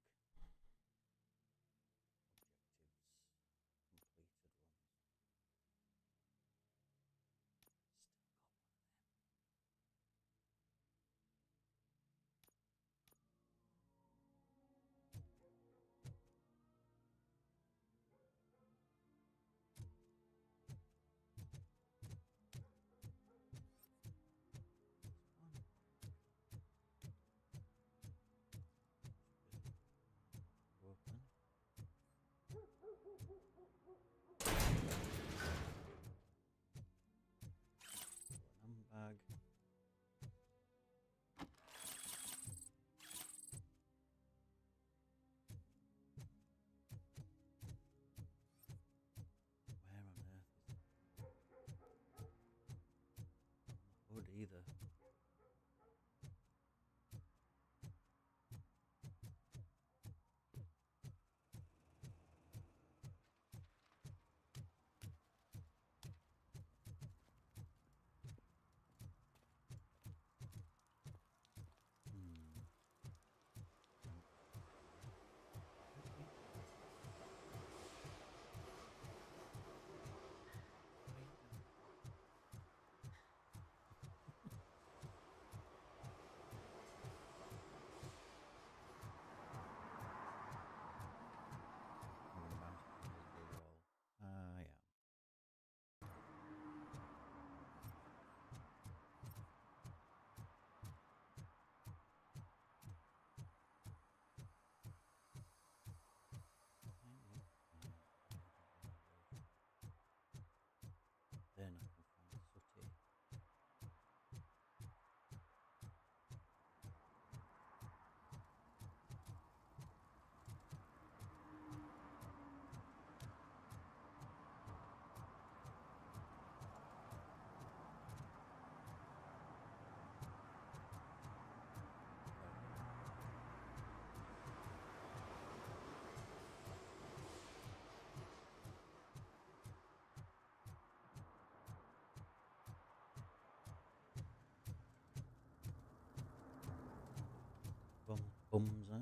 bums there.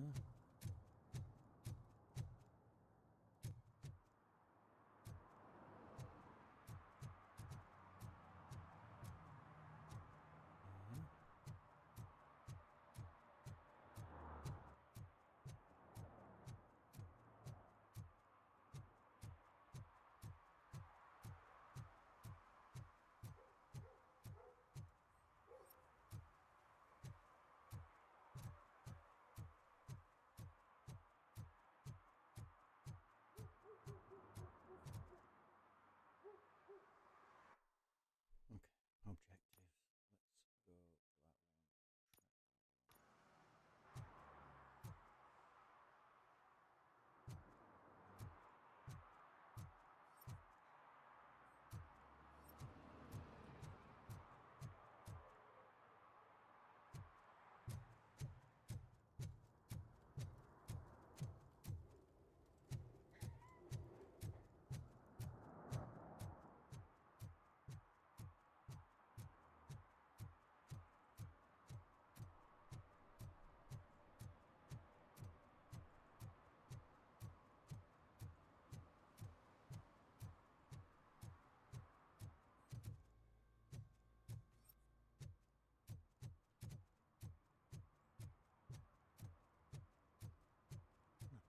Objectives. Let's go that one.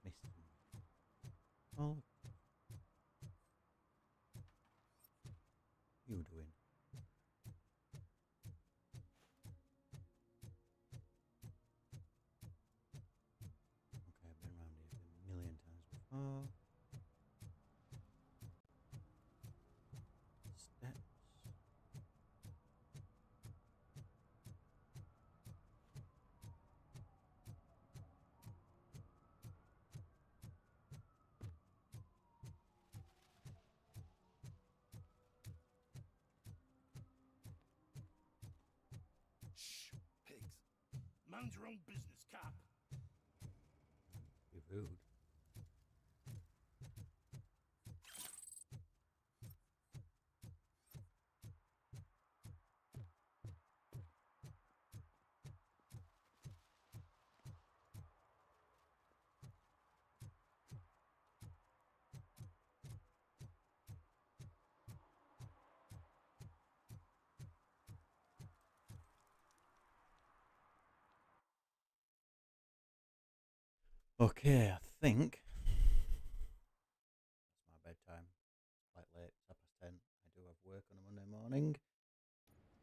Missed them. Oh, you doing? Okay, I've been around here a million times before. Steps. Shh, pigs. Mind your own business, cop. Be rude. Okay, I think it's my bedtime. Quite late, it's 10:30. I do have work on a Monday morning.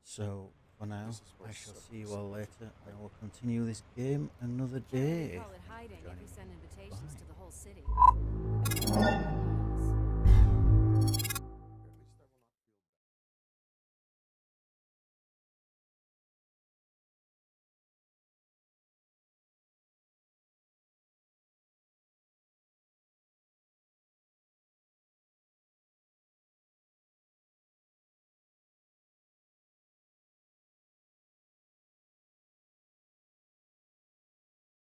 So, for now, I shall see you all later, and I will continue this game another day. Call it hiding if you Joining send invitations Bye. to the whole city.